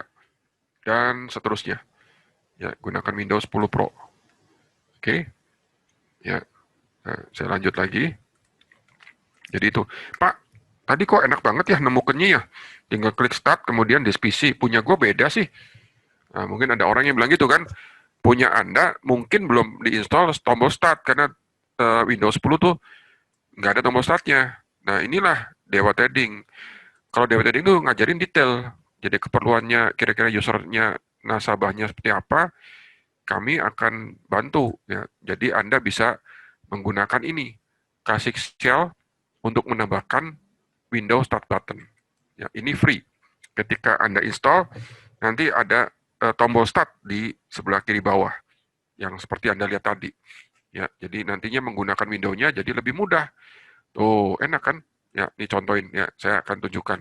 dan seterusnya. Ya, gunakan Windows 10 Pro. Oke. Ya. Nah, saya lanjut lagi. Jadi itu, Pak, tadi kok enak banget ya nemukannya ya. Tinggal klik start, kemudian this PC. Punya gue beda sih. Nah, mungkin ada orang yang bilang gitu kan. Punya Anda mungkin belum diinstal tombol start, karena Windows 10 tuh nggak ada tombol startnya. Nah, inilah Dewa Trading. Kalau Dewa Trading tuh ngajarin detail. Jadi keperluannya, kira-kira usernya, nasabahnya seperti apa, kami akan bantu. Ya. Jadi Anda bisa menggunakan ini, kasih shell untuk menambahkan Windows Start button. Ya, ini free. Ketika Anda install, nanti ada tombol start di sebelah kiri bawah, yang seperti Anda lihat tadi. Ya, jadi nantinya menggunakan Windows-nya jadi lebih mudah. Tuh, enak kan? Ya, ini contohin ya, saya akan tunjukkan.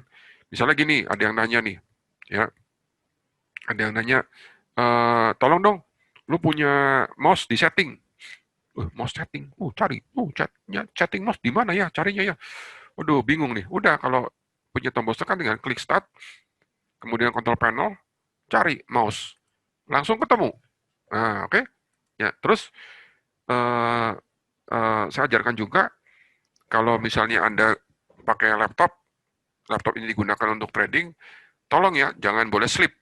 Misalnya gini, ada yang nanya nih, ya, ada yang nanya, tolong dong, lu punya mouse di setting. Mouse setting, cari, setting mouse di mana ya, carinya ya. Waduh, bingung nih. Udah, kalau punya tombol start kan dengan klik start, kemudian control panel, cari mouse, langsung ketemu. Nah, oke. Ya, terus saya ajarkan juga, kalau misalnya Anda pakai laptop ini digunakan untuk trading, tolong ya, jangan boleh slip.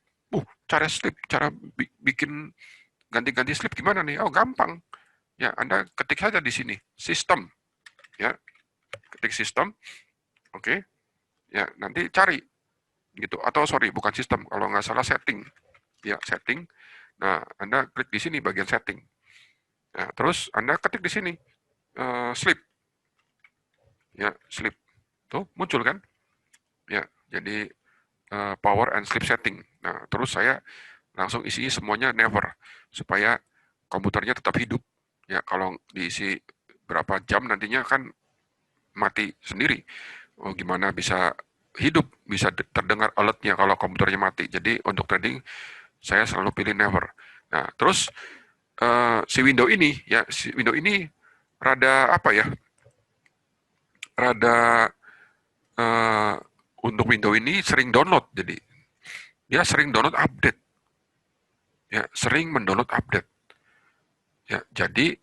Cara slip, cara bikin ganti-ganti slip gimana nih? Oh, gampang. Ya, Anda ketik saja di sini, sistem. Ya, ketik sistem. Oke. Ya, nanti cari gitu. Atau sorry, bukan sistem, kalau nggak salah setting. Ya, setting. Nah, Anda klik di sini bagian setting. Nah, terus Anda ketik di sini slip. Ya, slip. Tuh, muncul kan? Ya, jadi power and sleep setting. Nah, terus saya langsung isi semuanya never, supaya komputernya tetap hidup. Ya, kalau diisi berapa jam nantinya kan mati sendiri. Oh, gimana bisa hidup, bisa terdengar alertnya kalau komputernya mati. Jadi untuk trading saya selalu pilih never. Nah, terus si window ini rada apa ya? Rada untuk window ini sering download, jadi dia sering download update. Ya, sering mendownload update. Ya, jadi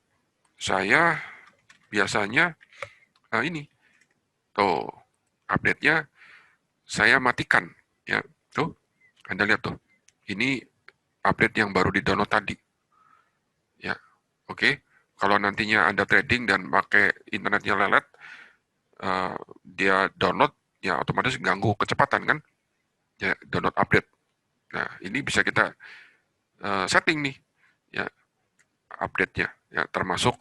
saya biasanya ini tuh update-nya saya matikan. Ya, tuh Anda lihat tuh. Ini update yang baru di-download tadi. Ya, oke. Kalau nantinya Anda trading dan pakai internetnya lelet, dia download, ya otomatis ganggu kecepatan kan? Ya, download update. Nah, ini bisa kita setting nih, ya update-nya, ya termasuk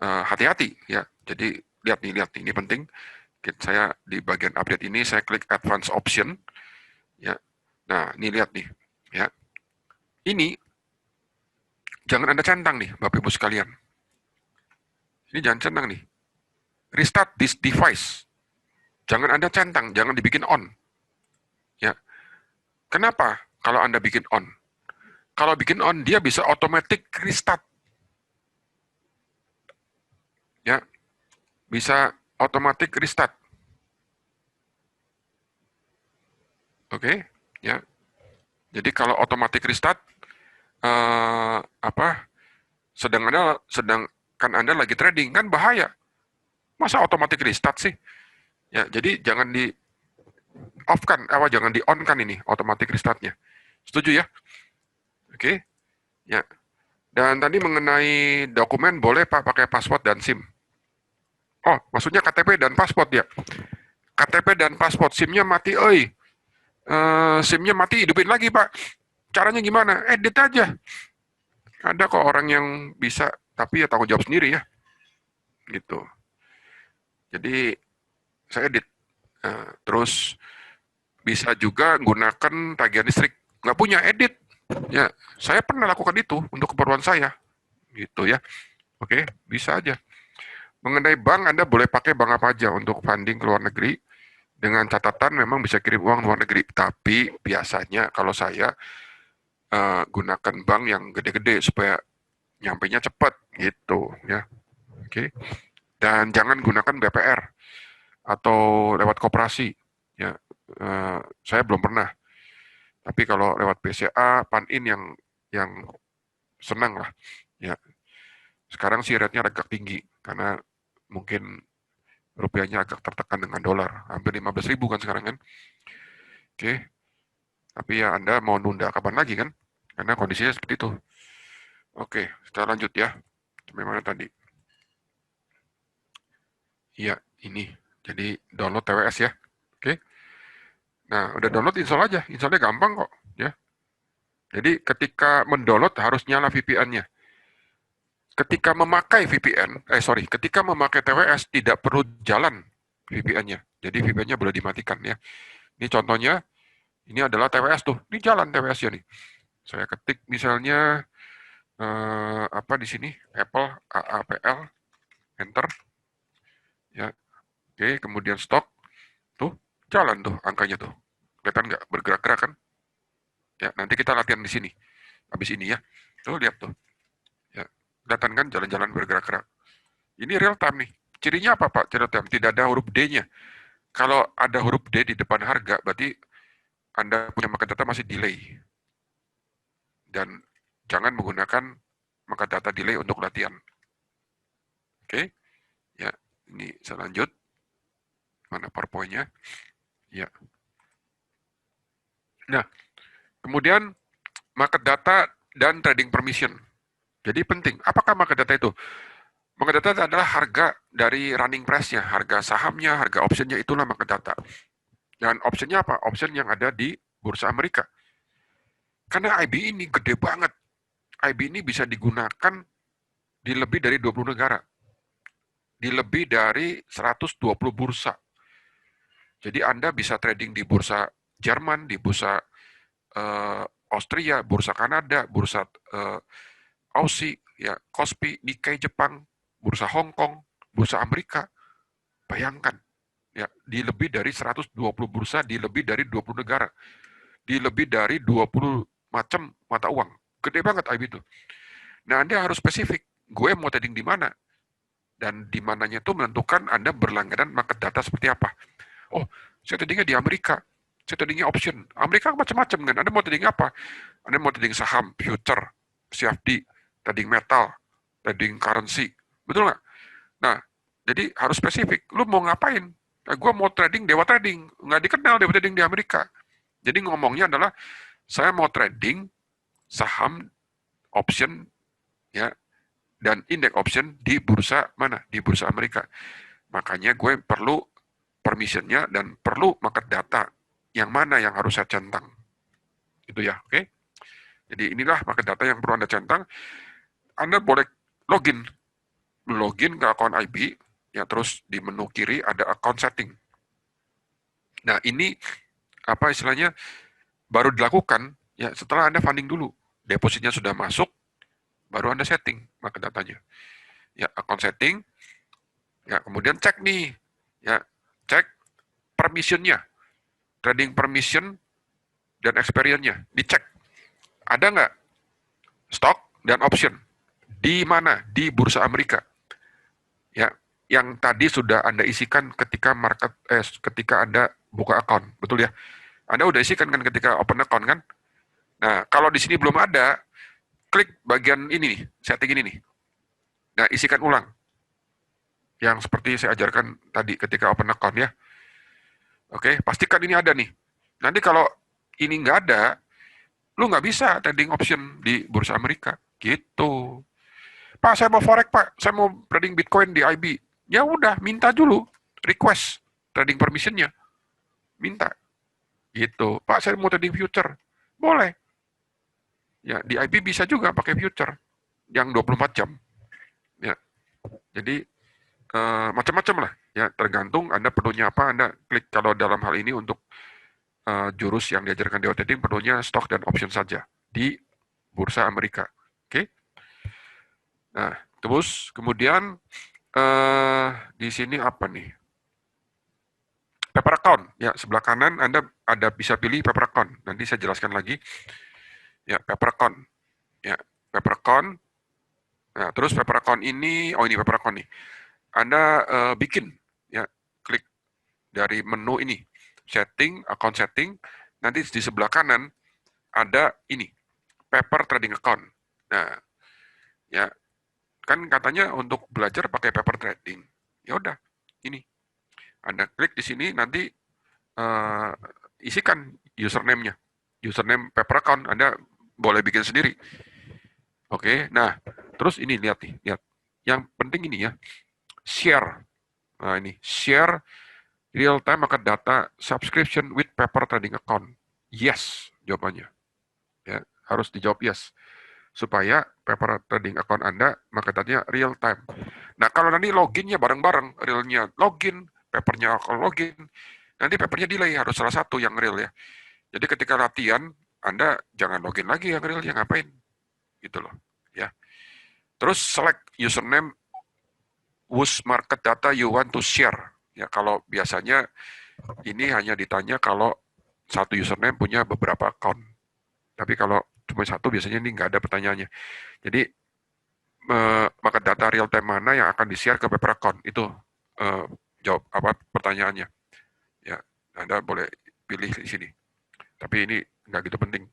hati-hati, ya. Jadi lihat nih, ini penting. Saya di bagian update ini saya klik advance option, ya. Nah, ini lihat nih, ya. Ini jangan Anda centang nih, Bapak Ibu sekalian. Ini jangan centang nih. Restart this device. Jangan Anda centang, jangan dibikin on. Ya. Kenapa? Kalau Anda bikin on. Kalau bikin on, dia bisa automatic restart. Ya. Bisa automatic restart. Oke, ya. Jadi kalau automatic restart, sedangkan Anda lagi trading, kan bahaya. Masa automatic restart sih? Ya, jadi jangan off-kan, jangan di on-kan ini, automatic restart-nya. Setuju ya? Oke, ya. Dan tadi mengenai dokumen, boleh Pak pakai password dan SIM. Oh, maksudnya KTP dan paspor ya? KTP dan paspor, SIM-nya mati, SIM-nya mati, hidupin lagi Pak. Caranya gimana? Edit aja. Ada kok orang yang bisa, tapi ya tanggung jawab sendiri ya. Gitu. Jadi, saya edit. Terus, bisa juga gunakan tagihan listrik. Nggak punya edit. Ya, saya pernah lakukan itu untuk keperluan saya. Gitu ya. Oke, bisa aja. Mengenai bank, Anda boleh pakai bank apa aja untuk funding ke luar negeri. Dengan catatan memang bisa kirim uang luar negeri. Tapi biasanya kalau saya gunakan bank yang gede-gede supaya nyampainya cepat gitu ya. Oke. Dan jangan gunakan BPR atau lewat koperasi ya. Saya belum pernah. Tapi kalau lewat BCA, PANIN yang senang lah ya. Sekarang sih rate-nya agak tinggi karena mungkin rupiahnya agak tertekan dengan dolar. Hampir 15.000 kan sekarang kan. Oke. Tapi ya Anda mau nunda kapan lagi kan? Karena kondisinya seperti itu. Oke, kita lanjut ya. Sampai tadi? Iya, ini. Jadi download TWS ya. Oke. Nah, udah download install aja. Installnya gampang kok ya. Jadi ketika mendownload harus nyala VPN-nya. Ketika memakai ketika memakai TWS tidak perlu jalan VPN-nya. Jadi VPN-nya boleh dimatikan ya. Ini contohnya, ini adalah TWS tuh. Ini jalan TWS-nya nih. Saya ketik misalnya apa di sini Apple AAPL, enter ya. Oke, kemudian stok tuh jalan tuh angkanya tuh. Kelihatan nggak bergerak-gerak kan? Ya, nanti kita latihan di sini. Habis ini ya. Tuh lihat tuh. Ya, kelihatan kan jalan-jalan bergerak-gerak. Ini real time nih. Cirinya apa Pak? Real time. Tidak ada huruf D-nya. Kalau ada huruf D di depan harga, berarti Anda punya market data masih delay. Dan jangan menggunakan market data delay untuk latihan. Oke? Ya, ini saya lanjut. Mana PowerPoint-nya? Ya. Nah, kemudian market data dan trading permission. Jadi penting. Apakah market data itu? Market data adalah harga dari running price-nya, harga sahamnya, harga optionnya, itulah market data. Dan optionnya apa? Option yang ada di Bursa Amerika. Karena IB ini gede banget. IB ini bisa digunakan di lebih dari 20 negara. Di lebih dari 120 bursa. Jadi Anda bisa trading di bursa Jerman, di bursa Austria, bursa Kanada, bursa Aussie, ya, Kospi, Nikkei Jepang, bursa Hong Kong, bursa Amerika. Bayangkan, ya, di lebih dari 120 bursa, di lebih dari 20 negara, di lebih dari 20 macam mata uang. Gede banget IB itu. Nah, Anda harus spesifik. Gue mau trading di mana? Dan di mananya itu menentukan Anda berlangganan market data seperti apa. Oh, saya tradingnya di Amerika. Saya tradingnya option. Amerika macam-macam kan. Anda mau trading apa? Anda mau trading saham, future, CFD, trading metal, trading currency. Betul nggak? Nah, jadi harus spesifik. Lu mau ngapain? Nah, gue mau trading Dewa Trading. Nggak dikenal Dewa Trading di Amerika. Jadi ngomongnya adalah, saya mau trading saham, option, ya, dan indeks option di bursa mana? Di bursa Amerika. Makanya gue perlu permissionnya dan perlu market data yang mana yang harus saya centang. Itu ya, oke? Jadi inilah market data yang perlu Anda centang. Anda boleh login ke akun IB, ya, terus di menu kiri ada account setting. Nah, ini apa istilahnya baru dilakukan ya setelah Anda funding dulu. Depositnya sudah masuk, baru Anda setting market datanya. Ya, account setting. Ya, kemudian cek nih. Ya, cek permissionnya. Trading permission dan experience-nya. Dicek. Ada nggak stok dan option? Di mana? Di Bursa Amerika. Ya, yang tadi sudah Anda isikan ketika Anda buka account, betul ya? Anda udah isikan kan ketika open account kan? Nah, kalau di sini belum ada, klik bagian ini nih, setting ini nih. Nah, isikan ulang. Yang seperti saya ajarkan tadi ketika open account ya. Oke, pastikan ini ada nih. Nanti kalau ini nggak ada, lu nggak bisa trading option di bursa Amerika. Gitu. Pak, saya mau forex, Pak. Saya mau trading Bitcoin di IB. Ya udah, minta dulu. Request trading permissionnya. Minta. Gitu. Pak, saya mau trading future. Boleh. Ya, di IB bisa juga pakai future yang 24 jam. Ya, jadi macam-macam lah. Ya, tergantung Anda perlunya apa, Anda klik. Kalau dalam hal ini untuk jurus yang diajarkan di trading perlunya stock dan option saja di bursa Amerika. Oke. Nah, terus kemudian di sini apa nih? Paper account. Ya, sebelah kanan Anda ada bisa pilih paper account. Nanti saya jelaskan lagi. Ya, paper account. Ya, paper account. Nah, terus paper account ini, oh ini paper account nih. Anda bikin, ya, klik dari menu ini, setting, account setting. Nanti di sebelah kanan ada ini, paper trading account. Nah, ya, kan katanya untuk belajar pakai paper trading. Ya udah, ini. Anda klik di sini, nanti uh, isikan username-nya. Username paper account Anda boleh bikin sendiri. Oke, nah terus ini lihat nih, lihat. Yang penting ini ya, share. Nah ini, share real time market data subscription with paper trading account. Yes, jawabannya. Ya, harus dijawab yes. Supaya paper trading account Anda market datanya real time. Nah, kalau nanti loginnya bareng-bareng, realnya login, papernya kalau login, nanti papernya delay, harus salah satu yang real ya. Jadi ketika latihan, Anda jangan login lagi yang real, yang ngapain? Gitu loh. Ya. Terus select username whose market data you want to share. Ya, kalau biasanya ini hanya ditanya kalau satu username punya beberapa account. Tapi kalau cuma satu biasanya ini nggak ada pertanyaannya. Jadi market data real time mana yang akan di-share ke paper account itu jawab apa pertanyaannya. Ya, Anda boleh pilih di sini. Tapi ini nggak gitu penting.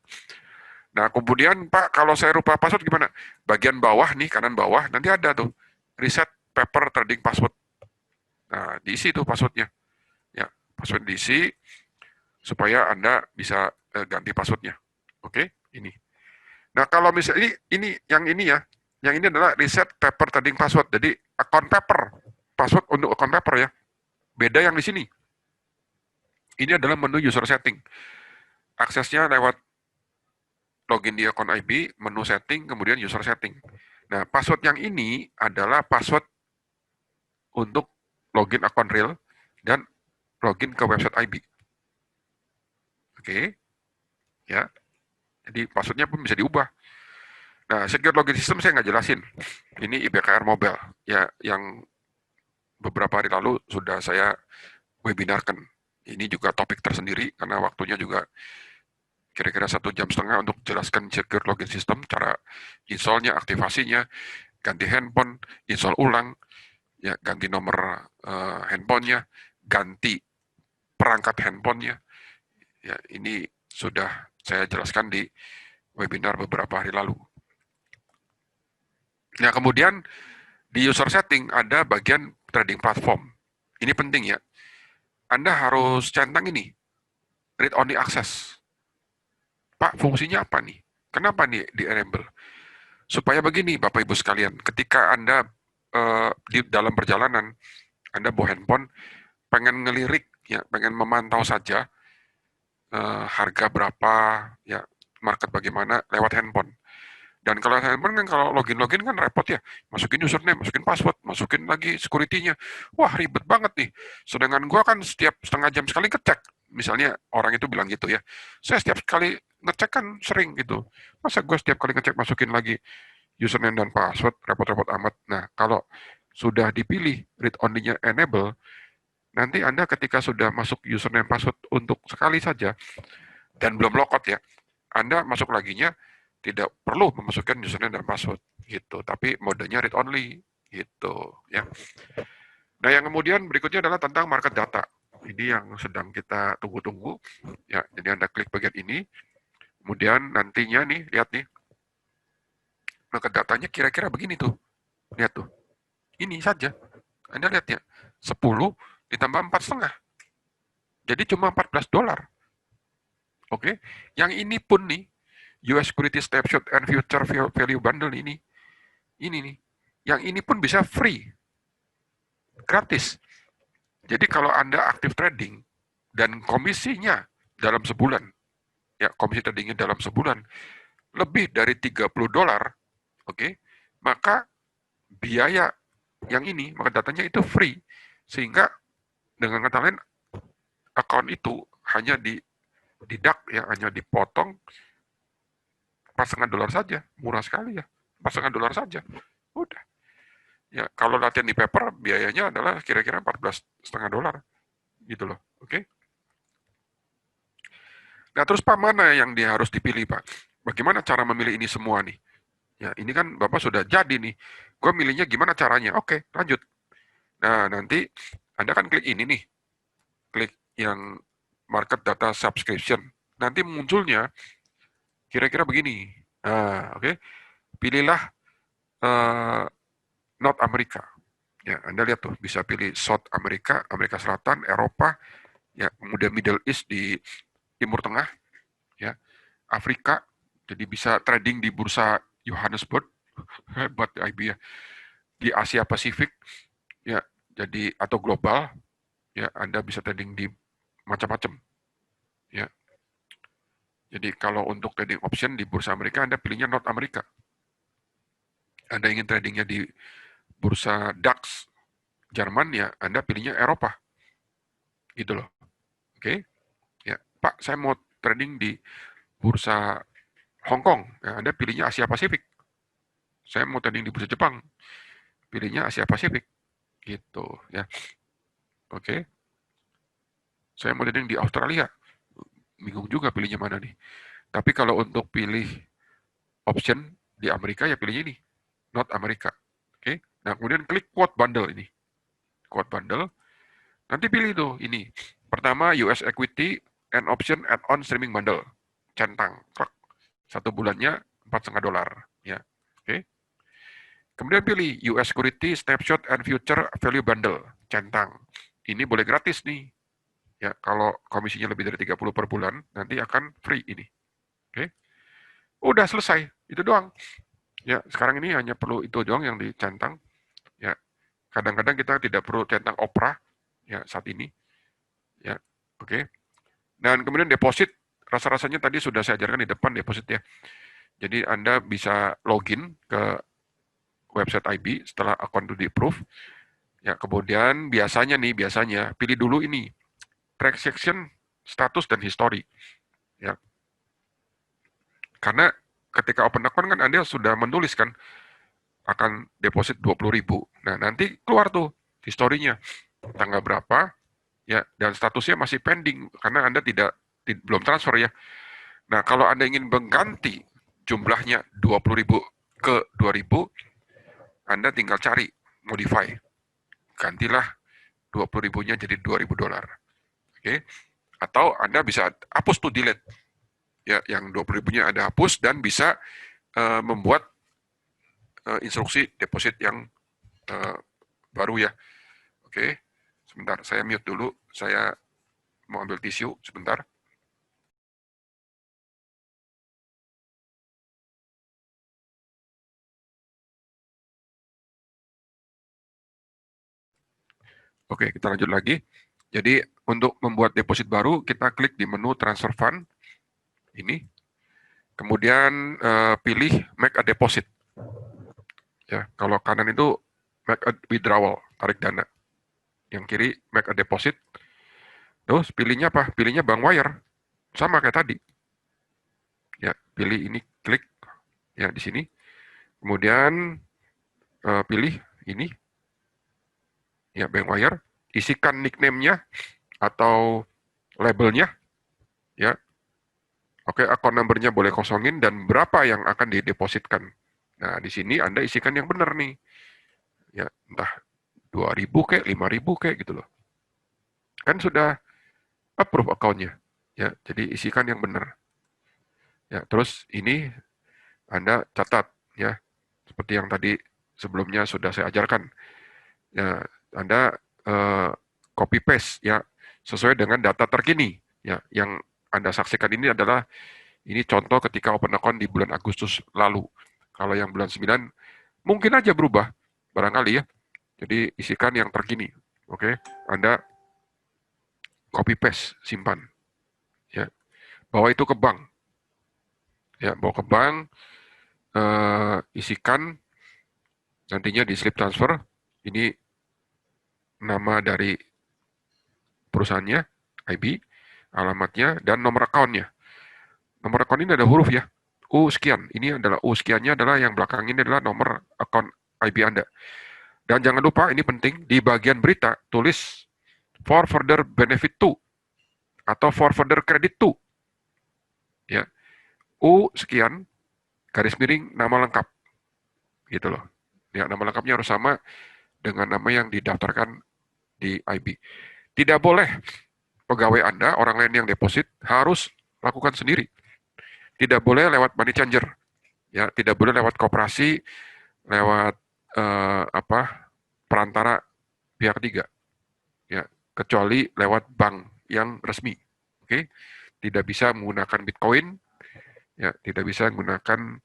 Nah, kemudian Pak, kalau saya lupa password gimana? Bagian bawah nih, kanan bawah, nanti ada tuh, reset paper trading password. Nah, diisi tuh passwordnya. Ya, password diisi supaya Anda bisa ganti passwordnya. Oke, ini. Nah, kalau misalnya ini ya, yang ini adalah reset paper trading password. Jadi, account paper, password untuk account paper ya. Beda yang di sini. Ini adalah menu user setting. Aksesnya lewat login di akun IB, menu setting, kemudian user setting. Nah, password yang ini adalah password untuk login akun real dan login ke website IB. Oke, ya. Jadi passwordnya pun bisa diubah. Nah, secure login system saya nggak jelasin. Ini IBKR Mobile, ya, yang beberapa hari lalu sudah saya webinarkan. Ini juga topik tersendiri karena waktunya juga kira-kira 1,5 jam untuk jelaskan secure login system, cara installnya, aktivasinya, ganti handphone, install ulang, ya ganti nomor handphonenya, ganti perangkat handphonenya. Ya, ini sudah saya jelaskan di webinar beberapa hari lalu. Nah, kemudian di user setting ada bagian trading platform. Ini penting ya. Anda harus centang ini, read only access. Pak, fungsinya apa nih? Kenapa nih di enable? Supaya begini, Bapak Ibu sekalian, ketika Anda di dalam perjalanan, Anda bawa handphone, pengen ngelirik, ya, pengen memantau saja harga berapa, ya, market bagaimana lewat handphone. Dan kalau handphone kan kalau login kan repot ya, masukin username, masukin password, masukin lagi security-nya. Wah, ribet banget nih. Sedangkan gua kan setiap setengah jam sekali ngecek. Misalnya orang itu bilang gitu ya. Saya setiap kali ngecek kan sering gitu. Masa gua setiap kali ngecek masukin lagi username dan password, repot-repot amat. Nah, kalau sudah dipilih read only-nya enable, nanti Anda ketika sudah masuk username password untuk sekali saja dan belum logout ya, Anda masuk laginya tidak perlu memasukkan username dan password gitu, tapi modenya read only gitu ya. Nah, yang kemudian berikutnya adalah tentang market data. Ini yang sedang kita tunggu-tunggu ya. Jadi Anda klik bagian ini, kemudian nantinya nih lihat nih market datanya kira-kira begini tuh. Lihat tuh. Ini saja. Anda lihat ya. 10 ditambah 4,5. Jadi cuma $14. Oke. Yang ini pun nih, US Security Snapshot and Future Value Bundle ini nih. Yang ini pun bisa free, gratis. Jadi kalau Anda aktif trading dan komisinya dalam sebulan, ya komisi tradingnya dalam sebulan lebih dari $30, oke, maka biaya yang ini, maka datanya itu free. Sehingga dengan kata lain, akun itu hanya didak, ya hanya dipotong $4,5 saja, murah sekali ya, $4,5 saja, udah. Ya kalau latihan di paper biayanya adalah kira-kira $14,5, gitu loh, oke? Nah terus Pak, mana yang harus dipilih Pak? Bagaimana cara memilih ini semua nih? Ya ini kan Bapak sudah jadi nih, gue milihnya gimana caranya? Oke, lanjut. Nah nanti Anda kan klik ini nih, klik yang market data subscription. Nanti munculnya kira-kira begini. Nah, oke. Pilihlah uh, North America. Ya, Anda lihat tuh, bisa pilih South America, Amerika Selatan, Eropa, ya, kemudian Middle East di Timur Tengah, ya, Afrika. Jadi bisa trading di bursa Johannesburg, hebat IB ya. Di Asia Pasifik, ya, jadi atau global, ya, Anda bisa trading di macam-macam, ya. Jadi kalau untuk trading option di bursa Amerika, Anda pilihnya North America. Anda ingin tradingnya di bursa DAX Jerman, ya Anda pilihnya Eropa, gitu loh. Oke, ya Pak, saya mau trading di bursa Hong Kong, ya Anda pilihnya Asia Pasifik. Saya mau trading di bursa Jepang, pilihnya Asia Pasifik, gitu ya. Oke, saya mau trading di Australia, bingung juga pilihnya mana nih. Tapi kalau untuk pilih option di Amerika, ya pilihnya ini, North America. Oke, nah kemudian klik quote bundle ini, quote bundle. Nanti pilih tuh ini. Pertama US Equity and Option Add-on Streaming Bundle. Centang. Satu bulannya $4,5. Ya. Oke. Kemudian pilih US Security Snapshot and Future Value Bundle. Centang. Ini boleh gratis nih. Ya, kalau komisinya lebih dari 30 per bulan, nanti akan free ini. Oke. Udah selesai. Itu doang. Ya, sekarang ini hanya perlu itu doang yang dicentang. Ya. Kadang-kadang kita tidak perlu centang Opera ya saat ini. Ya. Oke. Dan kemudian deposit, rasa-rasanya tadi sudah saya ajarkan di depan deposit ya. Jadi Anda bisa login ke website IB setelah akun itu di-approve. Ya, kemudian biasanya pilih dulu ini, transaction status dan history. Ya. Karena ketika open account kan Anda sudah menuliskan akan deposit 20.000. Nah, nanti keluar tuh historinya, tanggal berapa, ya, dan statusnya masih pending karena Anda belum transfer ya. Nah, kalau Anda ingin mengganti jumlahnya 20.000 ke 2.000, Anda tinggal cari, modify. Gantilah 20.000-nya jadi $2.000. Oke? Atau Anda bisa hapus tuh, delete. Ya, yang 20.000-nya Anda hapus dan bisa membuat instruksi deposit yang baru ya. Oke? Sebentar, saya mute dulu. Saya mau ambil tisu sebentar. Oke, kita lanjut lagi. Jadi untuk membuat deposit baru, kita klik di menu Transfer Fund ini. Kemudian pilih Make a Deposit. Ya, kalau kanan itu Make a Withdrawal, tarik dana. Yang kiri Make a Deposit. Terus pilihnya apa? Pilihnya Bank Wire. Sama kayak tadi. Ya, pilih ini, klik ya di sini. Kemudian pilih ini, ya Bank Wire. Isikan nickname-nya atau labelnya, ya. Oke, akun number-nya boleh kosongin dan berapa yang akan didepositkan. Nah, di sini Anda isikan yang benar nih. Ya, entah 2.000 kayak 5.000 kayak gitu loh. Kan sudah approve account-nya. Ya, jadi isikan yang benar. Ya, terus ini Anda catat ya. Seperti yang tadi sebelumnya sudah saya ajarkan. Ya, Anda copy paste ya. sesuai dengan data terkini. Ya, yang Anda saksikan ini adalah ini contoh ketika open account di bulan Agustus lalu. Kalau yang bulan 9 mungkin aja berubah, barangkali ya. Jadi isikan yang terkini. Oke, Anda copy paste, simpan. Ya, bawa itu ke bank. Ya, bawa ke bank, isikan nantinya di slip transfer. Ini nama dari perusahaannya, IB, alamatnya, dan nomor akunnya. Nomor akun ini ada huruf ya. U sekian. Ini adalah U sekiannya adalah yang belakang ini adalah nomor akun IB Anda. Dan jangan lupa ini penting di bagian berita tulis for further benefit to atau for further credit to. Ya. U sekian garis miring nama lengkap. Gitu loh. Ya, nama lengkapnya harus sama dengan nama yang didaftarkan di IB. Tidak boleh pegawai Anda, orang lain yang deposit harus lakukan sendiri. Tidak boleh lewat money changer. Ya, tidak boleh lewat koperasi, lewat perantara pihak ketiga. Ya, kecuali lewat bank yang resmi. Oke, tidak bisa menggunakan Bitcoin, ya, tidak bisa menggunakan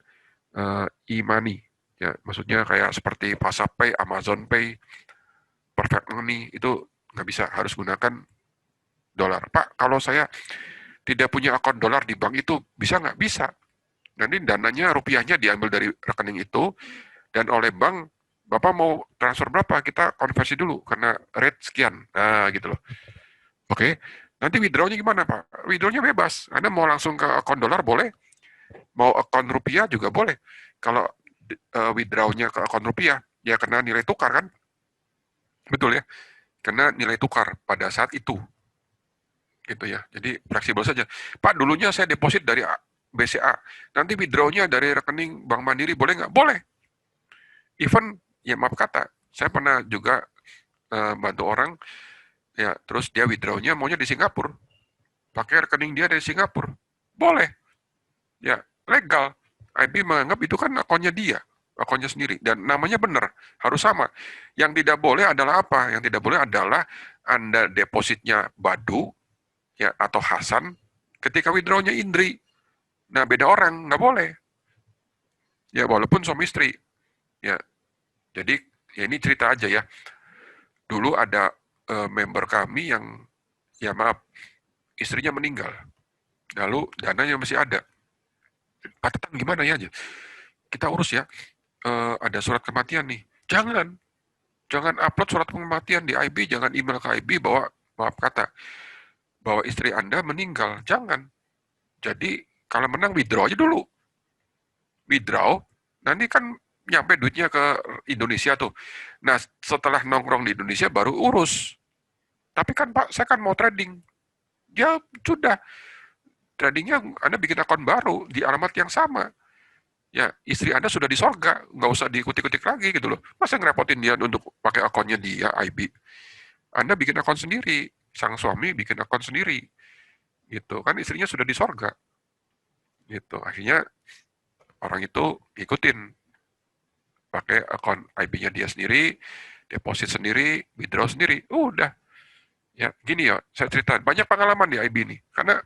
e-money. Ya, maksudnya kayak seperti Pasapay, Amazon Pay, Perfect Money itu nggak bisa, harus gunakan dolar. Pak, kalau saya tidak punya akun dolar di bank itu bisa nggak? Bisa. Nanti dananya, rupiahnya diambil dari rekening itu, dan oleh bank, Bapak mau transfer berapa? Kita konversi dulu, karena rate sekian. Nah, gitu loh. Oke, nanti withdrawnya gimana, Pak? Withdrawnya bebas. Anda mau langsung ke akun dolar boleh, mau akun rupiah juga boleh. Kalau withdrawnya ke akun rupiah, ya kena nilai tukar kan? Betul ya? Kena nilai tukar pada saat itu. Gitu ya. Jadi fleksibel saja. Pak, dulunya saya deposit dari BCA. Nanti withdrawnya dari rekening Bank Mandiri boleh nggak? Boleh. Even, ya maaf kata, saya pernah juga bantu orang, ya terus dia withdrawnya maunya di Singapura. Pakai rekening dia dari Singapura. Boleh. Ya, legal. IB menganggap itu kan akunnya dia, akunnya sendiri. Dan namanya benar, harus sama. Yang tidak boleh adalah apa? Yang tidak boleh adalah Anda depositnya Badu, ya, atau Hasan, ketika withdrawnya Indri. Nah, beda orang, nggak boleh. Ya, walaupun suami istri. Ya, jadi ya ini cerita aja ya. Dulu ada member kami yang, ya maaf, istrinya meninggal. Lalu dananya masih ada. Pak Tatang gimana ya aja? Kita urus ya. Ada surat kematian nih. Jangan upload surat kematian di IB, jangan email ke IB bahwa, maaf kata, bahwa istri Anda meninggal. Jangan. Jadi kalau menang withdraw aja dulu. Withdraw, nanti kan nyampe duitnya ke Indonesia tuh. Nah, setelah nongkrong di Indonesia baru urus. Tapi kan Pak, saya kan mau trading. Ya sudah, tradingnya Anda bikin akun baru di alamat yang sama. Ya, istri Anda sudah di sorga, nggak usah diikuti-ikuti lagi gitu loh. Masa ngerepotin dia untuk pakai akunnya dia, IB. Anda bikin akun sendiri, sang suami bikin akun sendiri. Gitu, kan istrinya sudah di sorga. Gitu, akhirnya orang itu ikutin. Pakai akun IB-nya dia sendiri, deposit sendiri, withdraw sendiri. Udah. Ya, gini ya, saya cerita. Banyak pengalaman di IB ini. Karena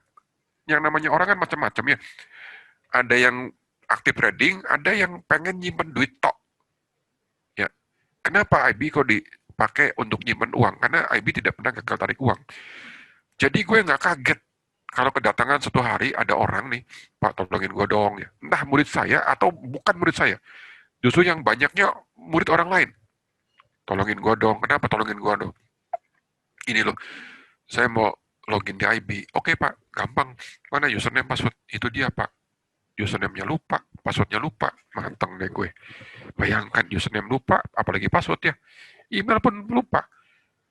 yang namanya orang kan macam-macam ya. Ada yang aktif trading, ada yang pengen nyimpen duit tok. Ya. Kenapa IB kok dipakai untuk nyimpen uang? Karena IB tidak pernah gagal tarik uang. Jadi gue nggak kaget kalau kedatangan suatu hari ada orang nih, Pak tolongin gue dong ya. Entah murid saya atau bukan murid saya. Justru yang banyaknya murid orang lain. Tolongin gue dong. Kenapa tolongin gue dong? Ini loh, saya mau login di IB. Oke Pak, gampang. Mana username password? Itu dia Pak. Username-nya lupa, password-nya lupa. Manteng deh gue. Bayangkan username lupa, apalagi password ya. Email pun lupa.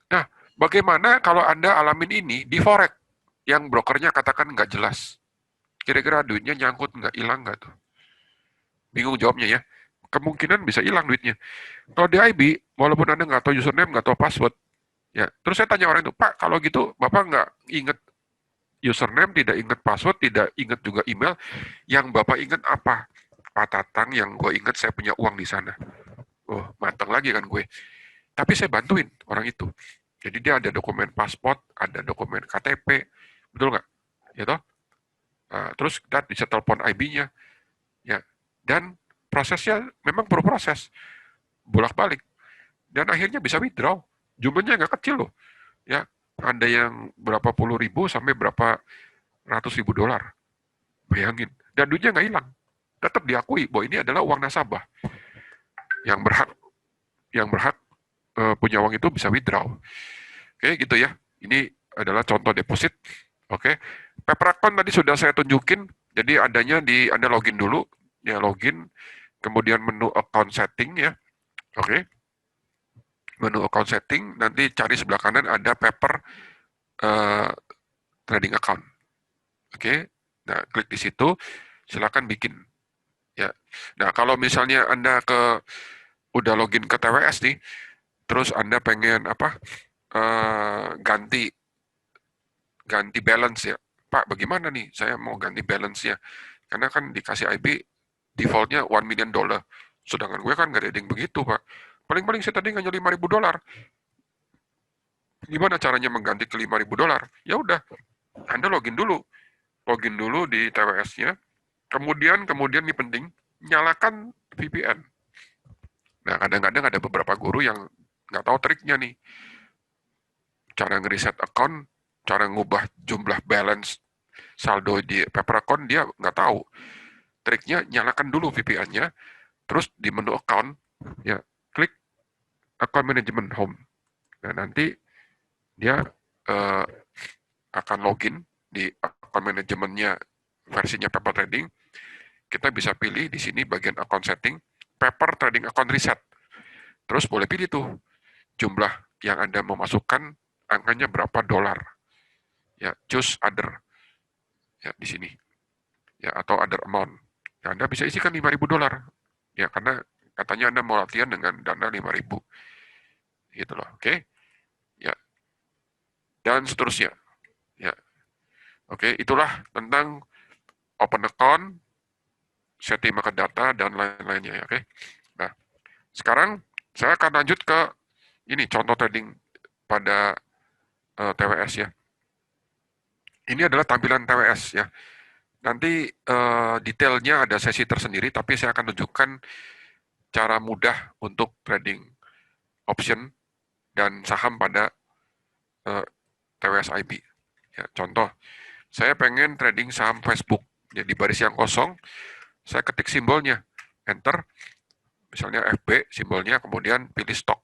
Nah, bagaimana kalau Anda alamin ini di Forex yang brokernya katakan nggak jelas? Kira-kira duitnya nyangkut nggak, hilang nggak tuh? Bingung jawabnya ya. Kemungkinan bisa hilang duitnya. Kalau di IB, walaupun Anda nggak tahu username, nggak tahu password, ya. Terus saya tanya orang itu, Pak, kalau gitu Bapak nggak inget username, tidak inget password, tidak inget juga email, yang Bapak inget apa? Pak Tatang, yang gue inget saya punya uang di sana. Oh, matang lagi kan gue. Tapi saya bantuin orang itu. Jadi dia ada dokumen paspor, ada dokumen KTP, betul nggak? Ya toh? Nah, terus kita bisa telepon IB-nya, ya. Dan prosesnya memang perlu proses, bolak-balik. Dan akhirnya bisa withdraw. Jumlahnya nggak kecil loh, ya. Ada yang berapa puluh ribu sampai berapa ratus ribu dolar. Bayangin. Dan duitnya nggak hilang. Tetap diakui bahwa ini adalah uang nasabah yang berhak punya uang itu bisa withdraw. Oke, gitu ya. Ini adalah contoh deposit. Oke. Paper account tadi sudah saya tunjukin. Jadi adanya di Anda login dulu, ya login, kemudian menu account setting ya. Oke. Menu account setting, nanti cari sebelah kanan ada paper uh, trading account. Oke. Nah, klik di situ, silakan bikin ya. Nah, kalau misalnya Anda udah login ke TWS nih, terus Anda pengen apa? Ganti balance ya. Pak, bagaimana nih? Saya mau ganti balance ya. Karena kan dikasih IB defaultnya $1 million. Sedangkan gue kan nggak ada yang begitu, Pak. Paling-paling saya tadi hanya $5.000. Gimana caranya mengganti ke $5.000? Ya udah, Anda login dulu. Login dulu di TWS-nya. Kemudian ini penting, nyalakan VPN. Nah, kadang-kadang ada beberapa guru yang nggak tahu triknya nih. Cara ngereset account, cara ngubah jumlah balance saldo di paper account dia nggak tahu. Triknya nyalakan dulu VPN-nya, terus di menu account ya klik account management home. Nah nanti dia uh, akan login di account manajemennya versinya paper trading. Kita bisa pilih di sini bagian account setting, paper trading account reset. Terus boleh pilih tuh jumlah yang Anda mau masukkan angkanya berapa dolar. Ya, choose other ya di sini. Ya atau other amount. Ya, Anda bisa isikan $5.000. Ya karena katanya Anda mau latihan dengan dana 5.000. Gitu loh. Oke. Ya. Dan seterusnya. Ya. Oke, itulah tentang open account, setting market data dan lain-lainnya ya. Oke. Nah, sekarang saya akan lanjut ke ini contoh trading pada TWS ya. Ini adalah tampilan TWS ya. Nanti detailnya ada sesi tersendiri, tapi saya akan tunjukkan cara mudah untuk trading option dan saham pada TWS IB. Ya, contoh, saya pengen trading saham Facebook. Jadi baris yang kosong, saya ketik simbolnya, enter, misalnya FB simbolnya, kemudian pilih stok.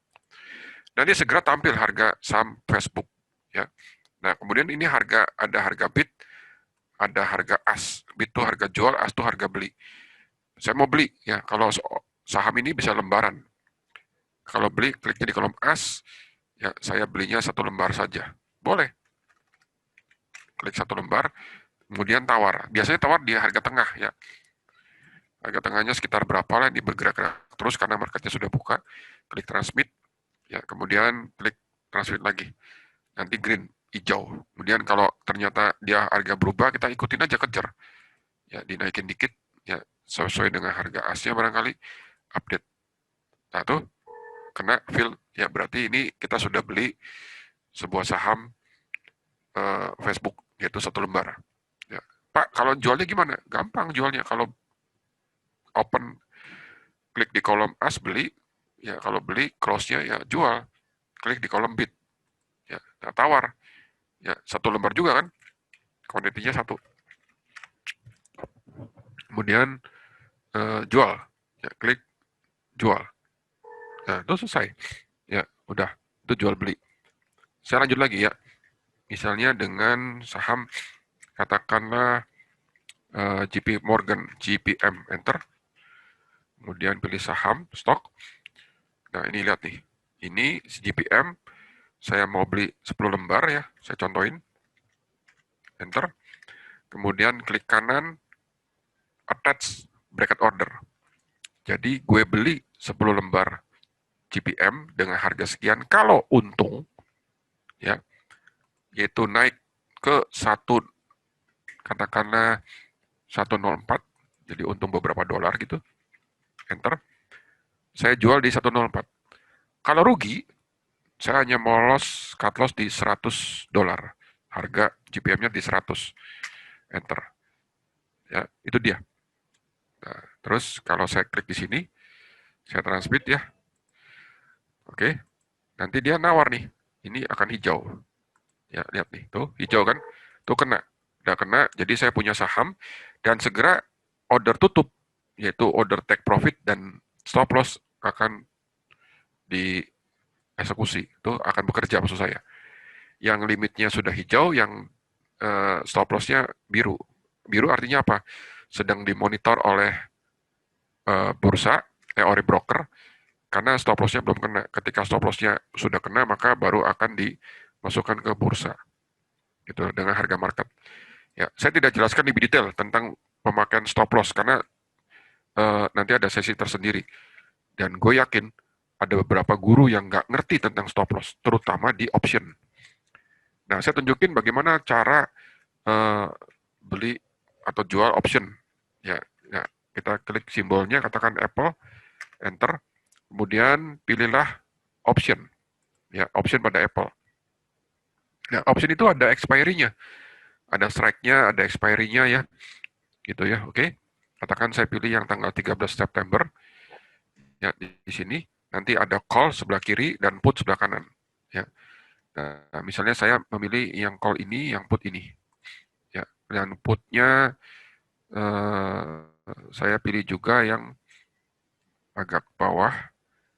Nanti segera tampil harga saham Facebook. Ya. Nah, kemudian ini ada harga bid, ada harga as. Bid itu harga jual, as itu harga beli. Saya mau beli, ya. Kalau saham ini bisa lembaran. Kalau beli, kliknya di kolom as, ya saya belinya 1 lembar saja. Boleh. Klik 1 lembar, kemudian tawar. Biasanya tawar di harga tengah, ya. Harga tengahnya sekitar berapa lah, ini bergerak-gerak terus karena marketnya sudah buka. Klik transmit, ya kemudian klik transmit lagi. Nanti green, hijau. Kemudian kalau ternyata dia harga berubah, kita ikutin aja kejar. Ya, dinaikin dikit, ya sesuai dengan harga asnya barangkali, update. Nah, tuh kena fill, ya berarti ini kita sudah beli sebuah saham Facebook, yaitu 1 lembar. Ya. Pak, kalau jualnya gimana? Gampang jualnya. Kalau open, klik di kolom as beli, ya kalau beli cross-nya ya jual, klik di kolom bid, ya nah, tawar, ya 1 lembar juga kan, kuantitinya 1. Kemudian jual, ya klik jual, nah itu selesai, ya udah itu jual beli. Saya lanjut lagi ya, misalnya dengan saham katakanlah JP Morgan, JPM, enter, kemudian pilih saham, stok. Nah ini lihat nih, ini JPM, saya mau beli 10 lembar ya, saya contohin, enter, kemudian klik kanan, attach bracket order. Jadi gue beli 10 lembar GPM dengan harga sekian, kalau untung, ya, yaitu naik ke katakanlah 104, jadi untung beberapa dolar gitu, enter, saya jual di 104. Kalau rugi, Saya hanya mau cut loss di $100. Harga GPM-nya di 100. Enter. Ya, itu dia. Nah, terus kalau saya klik di sini, saya transmit ya. Oke. Nanti dia nawar nih. Ini akan hijau. Ya, lihat nih. Tuh, hijau kan? Tuh kena. Udah kena, jadi saya punya saham dan segera order tutup, yaitu order take profit dan stop loss akan dieksekusi. Itu akan bekerja maksud saya. Yang limitnya sudah hijau, yang stop loss-nya biru. Biru artinya apa? Sedang dimonitor oleh bursa, oleh broker, karena stop loss-nya belum kena. Ketika stop loss-nya sudah kena, maka baru akan dimasukkan ke bursa. Gitu, dengan harga market. Ya, saya tidak jelaskan lebih detail tentang pemakaian stop loss, karena nanti ada sesi tersendiri. Dan gue yakin ada beberapa guru yang nggak ngerti tentang stop loss, terutama di option. Nah, saya tunjukin bagaimana cara uh, beli atau jual option. Ya, ya, kita klik simbolnya, katakan Apple, enter, kemudian pilihlah option. Ya, option pada Apple. Nah, option itu ada expiry-nya, ada strike-nya, ada expiry-nya ya, gitu ya. Oke. Katakan saya pilih yang tanggal 13 September. Ya, di sini nanti ada call sebelah kiri dan put sebelah kanan. Ya. Nah, misalnya saya memilih yang call ini, yang put ini. Ya, dan putnya saya pilih juga yang agak bawah,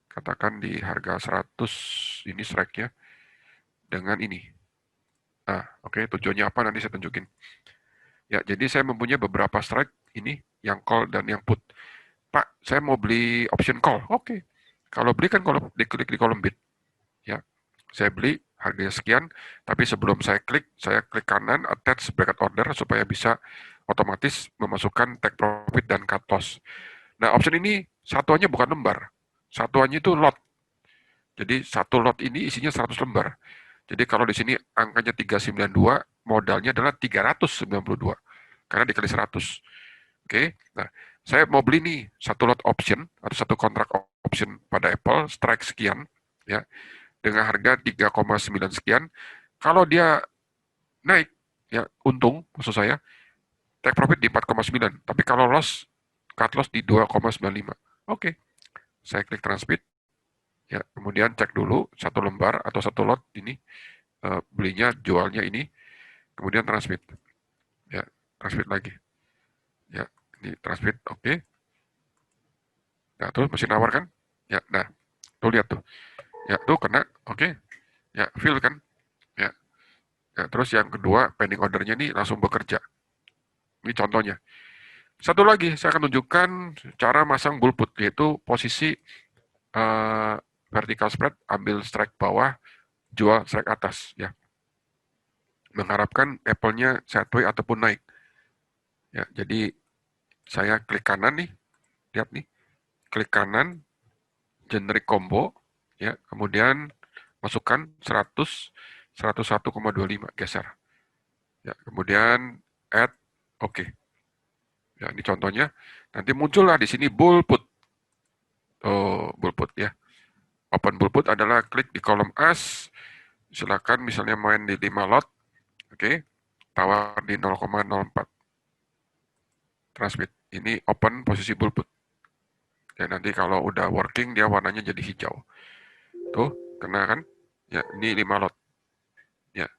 katakan di harga 100 ini strike-nya dengan ini. Nah, oke, tujuannya apa nanti saya tunjukin. Ya, jadi saya mempunyai beberapa strike ini, yang call dan yang put. Pak, saya mau beli option call. Oke. Kalau beli kan kalau diklik di kolom bid. Ya, saya beli harganya sekian, tapi sebelum saya klik kanan attach bracket order supaya bisa otomatis memasukkan take profit dan cut loss. Nah, option ini satuannya bukan lembar. Satuannya itu lot. Jadi satu lot ini isinya 100 lembar. Jadi kalau di sini angkanya 392, modalnya adalah 392. Karena dikali 100. Oke. Nah, saya mau beli nih satu lot option atau satu kontrak option pada Apple strike sekian ya dengan harga 3,9 sekian. Kalau dia naik ya untung maksud saya take profit di 4,9. Tapi kalau loss cut loss di 2,95. Oke. Saya klik transmit ya kemudian cek dulu satu lembar atau satu lot ini belinya jualnya ini kemudian transmit ya transmit lagi ya ini transmit oke. Nah terus mesin nawar kan ya nah tuh lihat tuh ya tuh kena oke ya fill kan ya. Ya terus yang kedua pending ordernya ini langsung bekerja, ini contohnya. Satu lagi saya akan tunjukkan cara masang bull put, yaitu posisi uh, vertical spread, ambil strike bawah, jual strike atas ya, mengharapkan Apple-nya sideways ataupun naik ya. Jadi saya klik kanan nih, lihat nih, klik kanan generic combo ya, kemudian masukkan 100 101,25 geser ya, kemudian add oke. Okay. Ya, ini contohnya. Nanti muncullah di sini bull put. Oh, bull put ya. Open bull put adalah klik di kolom as. Silakan misalnya main di 5 lot. Oke. Tawar di 0,04. Transmit. Ini open posisi bull put. Ya, nanti kalau udah working dia warnanya jadi hijau. Tuh, kena kan? Ya, ini 5 lot. Ya.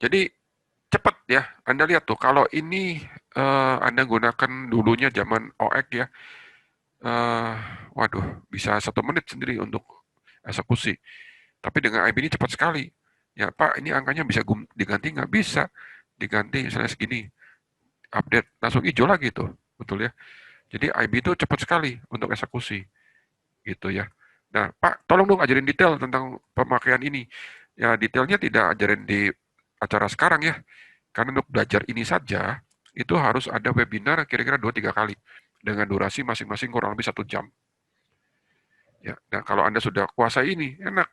Jadi cepat ya. Anda lihat tuh kalau ini Anda gunakan dulunya zaman OX ya. Uh, waduh, bisa 1 menit sendiri untuk eksekusi. Tapi dengan IB ini cepat sekali. Ya Pak, ini angkanya bisa diganti nggak? Bisa. Diganti misalnya segini. Update, langsung hijau lagi tuh. Betul ya. Jadi IB itu cepat sekali untuk eksekusi. Gitu ya. Nah, Pak, tolong dong ajarin detail tentang pemakaian ini. Ya, detailnya tidak ajarin di acara sekarang ya. Karena untuk belajar ini saja, itu harus ada webinar kira-kira 2-3 kali. Dengan durasi masing-masing kurang lebih 1 jam. Ya, nah kalau Anda sudah kuasai ini, enak.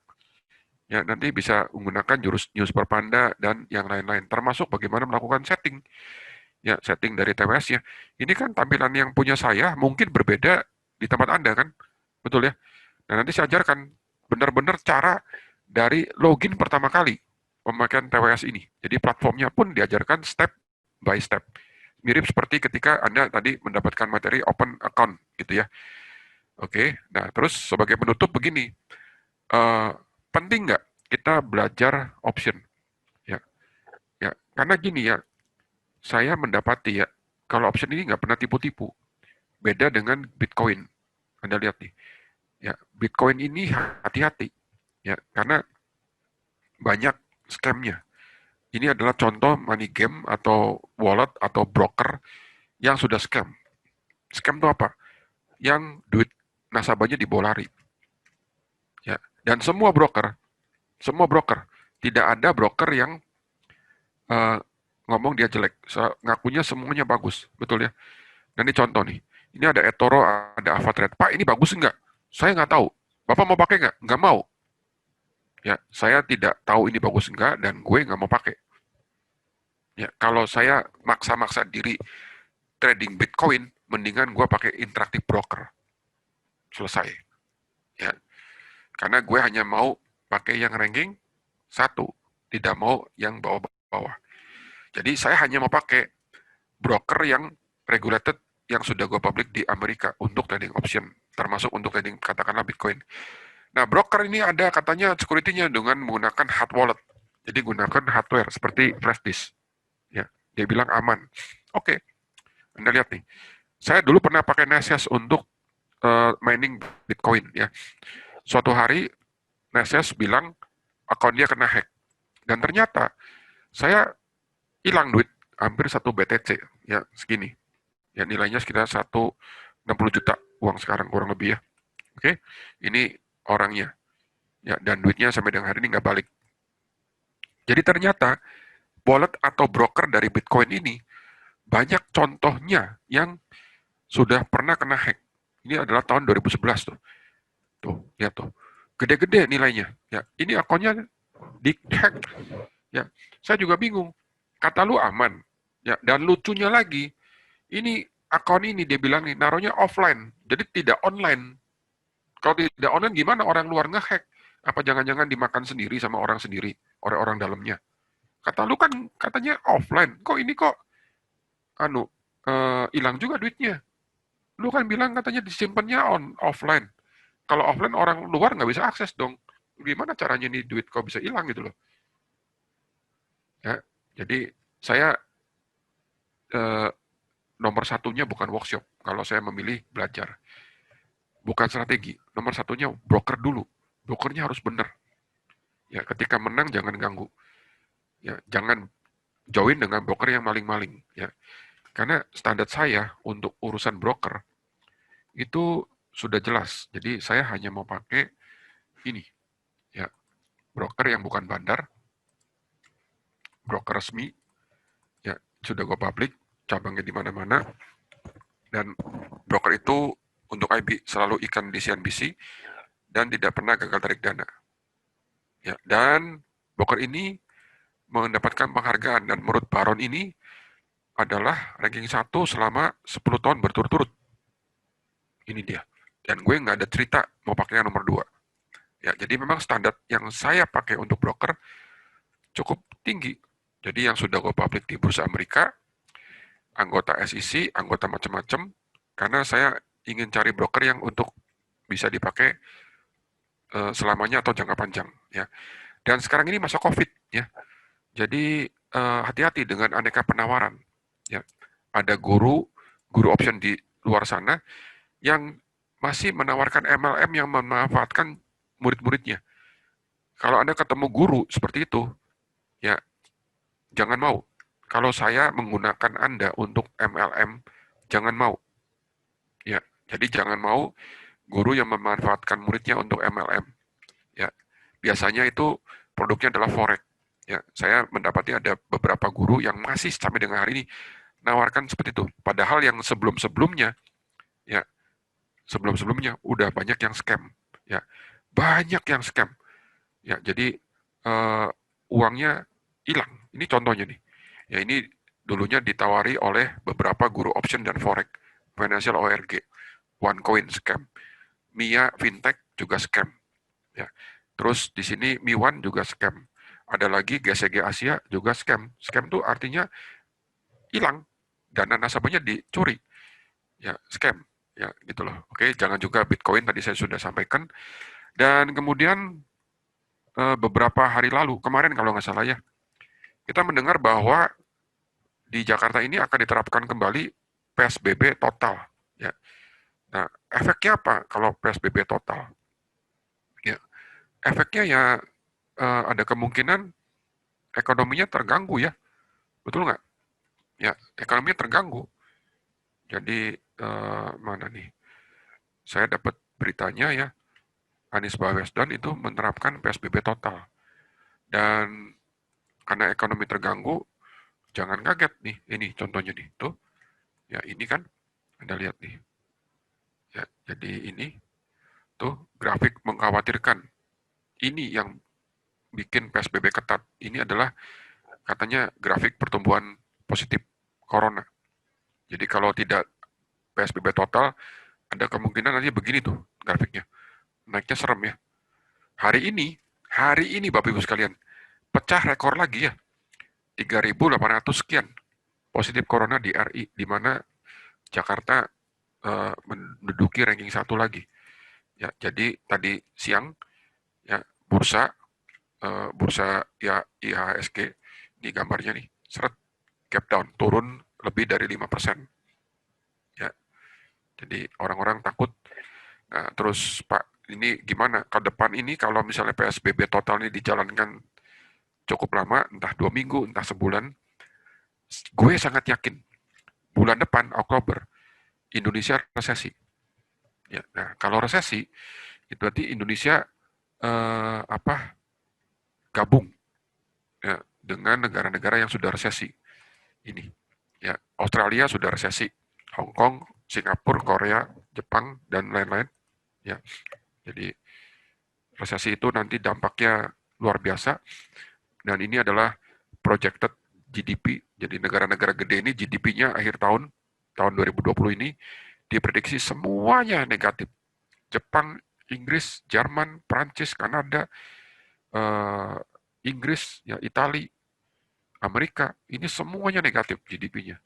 Ya, nanti bisa menggunakan jurus News per Panda dan yang lain-lain, termasuk bagaimana melakukan setting. Ya, setting dari TWS-nya. Ini kan tampilan yang punya saya mungkin berbeda di tempat Anda kan? Betul ya? Nah, nanti saya ajarkan benar-benar cara dari login pertama kali pemakaian TWS ini. Jadi platformnya pun diajarkan step by step. Mirip seperti ketika Anda tadi mendapatkan materi open account gitu ya. Oke, nah terus sebagai penutup begini, penting nggak kita belajar option? Ya, ya, karena gini ya, saya mendapati ya, kalau option ini nggak pernah tipu-tipu. Beda dengan Bitcoin. Anda lihat nih, ya Bitcoin ini hati-hati, ya karena banyak scamnya. Ini adalah contoh money game atau wallet atau broker yang sudah scam. Scam itu apa? Yang duit nasabahnya dibolari. Ya, dan semua broker, tidak ada broker yang uh, ngomong dia jelek. Ngakunya semuanya bagus, betul ya. Dan ini contoh nih, ini ada eToro, ada AvaTrade. Pak, ini bagus enggak? Saya nggak tahu. Bapak mau pakai nggak? Nggak mau. Ya, saya tidak tahu ini bagus enggak dan gue nggak mau pakai. Ya, kalau saya maksa-maksa diri trading Bitcoin, mendingan gue pakai interaktif broker. Selesai. Ya, karena gue hanya mau pakai yang ranking satu, tidak mau yang bawah-bawah. Jadi saya hanya mau pakai broker yang regulated yang sudah gue publik di Amerika untuk trading option, termasuk untuk trading katakanlah Bitcoin. Nah, broker ini ada katanya security-nya dengan menggunakan hard wallet. Jadi gunakan hardware seperti flash disk. Ya, dia bilang aman. Oke, Anda lihat nih. Saya dulu pernah pakai Nasus untuk mining Bitcoin ya. Suatu hari Nasus bilang akun dia kena hack dan ternyata saya hilang duit hampir 1 BTC ya segini. Ya nilainya sekitar 160 juta uang sekarang kurang lebih ya. Oke, ini orangnya. Ya, dan duitnya sampai dengan hari ini nggak balik. Jadi ternyata wallet atau broker dari Bitcoin ini banyak contohnya yang sudah pernah kena hack. Ini adalah tahun 2011 tuh. Tuh, lihat tuh. Gede-gede nilainya. Ya, ini akunnya di-hack. Ya, saya juga bingung. Kata lu aman. Ya, dan lucunya lagi, ini akun ini dia bilang nih naruhnya offline. Jadi tidak online. Kalau tidak online gimana orang luar ngehack? Apa jangan-jangan dimakan sendiri sama orang sendiri, orang-orang dalamnya? Kata lu kan katanya offline. Kok ini kok anu hilang juga duitnya? Lu kan bilang katanya disimpannya offline. Kalau offline orang luar nggak bisa akses dong. Gimana caranya nih duit kok bisa hilang gitu loh? Ya, jadi saya eh, nomor satunya bukan workshop. Kalau saya memilih belajar, bukan strategi. Nomor satunya broker dulu. Brokernya harus benar. Ya, ketika menang jangan ganggu. Ya, jangan join dengan broker yang maling-maling. Ya, karena standar saya untuk urusan broker itu sudah jelas. Jadi saya hanya mau pakai ini, ya broker yang bukan bandar, broker resmi, ya sudah gue publik, cabangnya di mana-mana, dan broker itu untuk IB selalu ikan di CNBC dan tidak pernah gagal tarik dana. Ya, dan broker ini mendapatkan penghargaan dan menurut Baron ini adalah ranking 1 selama 10 tahun berturut-turut. Ini dia. Dan gue nggak ada cerita mau pakai yang nomor 2. Ya, jadi memang standar yang saya pakai untuk broker cukup tinggi. Jadi yang sudah gue publik di Bursa Amerika, anggota SEC, anggota macam-macam, karena saya ingin cari broker yang untuk bisa dipakai selamanya atau jangka panjang. Ya. Dan sekarang ini masa COVID, ya. Jadi hati-hati dengan aneka penawaran. Ya. Ada guru option di luar sana yang masih menawarkan MLM yang memanfaatkan murid-muridnya. Kalau Anda ketemu guru seperti itu, ya jangan mau. Kalau saya menggunakan Anda untuk MLM, jangan mau. Ya, jadi jangan mau guru yang memanfaatkan muridnya untuk MLM. Ya, biasanya itu produknya adalah forex. Ya, saya mendapati ada beberapa guru yang masih sampai dengan hari ini nawarkan seperti itu. Padahal yang sebelum-sebelumnya, ya sebelum-sebelumnya udah banyak yang scam. Ya, banyak yang scam. Ya, jadi uangnya hilang. Ini contohnya nih. Ya ini dulunya ditawari oleh beberapa guru option dan forex, financial ORG, OneCoin scam, Mia Fintech juga scam. Ya. Terus di sini Mi1 juga scam. Ada lagi GCG Asia juga scam. Scam itu artinya hilang, dana nasabahnya dicuri. Ya, scam. Ya, gitu loh. Oke, jangan juga Bitcoin tadi saya sudah sampaikan. Dan kemudian beberapa hari lalu, kemarin kalau nggak salah ya, kita mendengar bahwa di Jakarta ini akan diterapkan kembali PSBB total. Ya. Nah, efeknya apa kalau PSBB total? Ya, efeknya ya ada kemungkinan ekonominya terganggu ya, betul nggak? Ya, ekonominya terganggu. Jadi mana nih? Saya dapat beritanya ya, Anies Baswedan itu menerapkan PSBB total. Dan karena ekonomi terganggu, jangan kaget nih. Ini contohnya nih, tuh. Ya ini kan, Anda lihat nih. Ya, jadi ini tuh grafik mengkhawatirkan. Ini yang bikin PSBB ketat. Ini adalah katanya grafik pertumbuhan positif corona. Jadi kalau tidak PSBB total, ada kemungkinan nanti begini tuh grafiknya. Naiknya serem ya. Hari ini Bapak Ibu sekalian, pecah rekor lagi ya. 3.800 sekian positif corona di RI, di mana Jakarta menduduki ranking 1 lagi. Ya, jadi tadi siang ya bursa ya IHSG di gambarnya nih, seret gap down, turun lebih dari 5%. Ya, jadi orang-orang takut. Nah, terus Pak, ini gimana ke depan ini kalau misalnya PSBB total ini dijalankan cukup lama, entah 2 minggu, entah sebulan, gue sangat yakin bulan depan Oktober Indonesia resesi. Ya, nah kalau resesi itu berarti Indonesia gabung ya, dengan negara-negara yang sudah resesi ini. Ya, Australia sudah resesi, Hong Kong, Singapura, Korea, Jepang dan lain-lain. Ya, jadi resesi itu nanti dampaknya luar biasa dan ini adalah projected GDP. Jadi negara-negara gede ini GDP-nya akhir tahun 2020 ini diprediksi semuanya negatif. Jepang, Inggris, Jerman, Prancis, Kanada, Inggris, ya Italia, Amerika, ini semuanya negatif GDP-nya.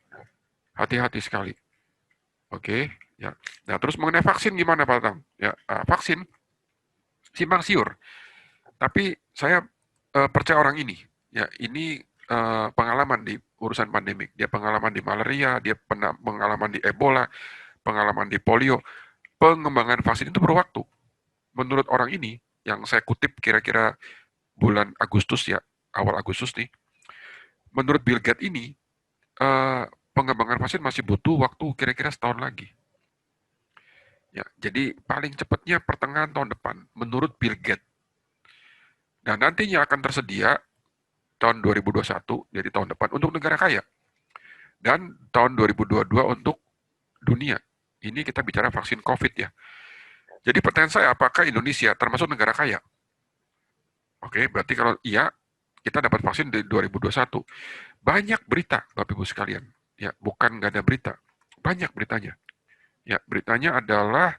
Hati-hati sekali. Oke, ya. Nah, terus mengenai vaksin gimana Pak Tang? Ya, vaksin simpang siur. Tapi saya percaya orang ini. Ya, ini pengalaman di urusan pandemik. Dia pengalaman di malaria, dia pengalaman di Ebola, pengalaman di polio. Pengembangan vaksin itu perlu waktu. Menurut orang ini, yang saya kutip kira-kira bulan Agustus ya, awal Agustus nih, menurut Bill Gates ini, eh, pengembangan vaksin masih butuh waktu kira-kira setahun lagi. Ya, jadi paling cepatnya pertengahan tahun depan, menurut Bill Gates. Dan nantinya akan tersedia tahun 2021, jadi tahun depan, untuk negara kaya. Dan tahun 2022 untuk dunia. Ini kita bicara vaksin COVID ya. Jadi pertanyaan saya, apakah Indonesia termasuk negara kaya? Oke, berarti kalau iya, kita dapat vaksin di 2021. Banyak berita, Bapak Ibu sekalian. Ya, bukan nggak ada berita. Banyak beritanya. Ya, beritanya adalah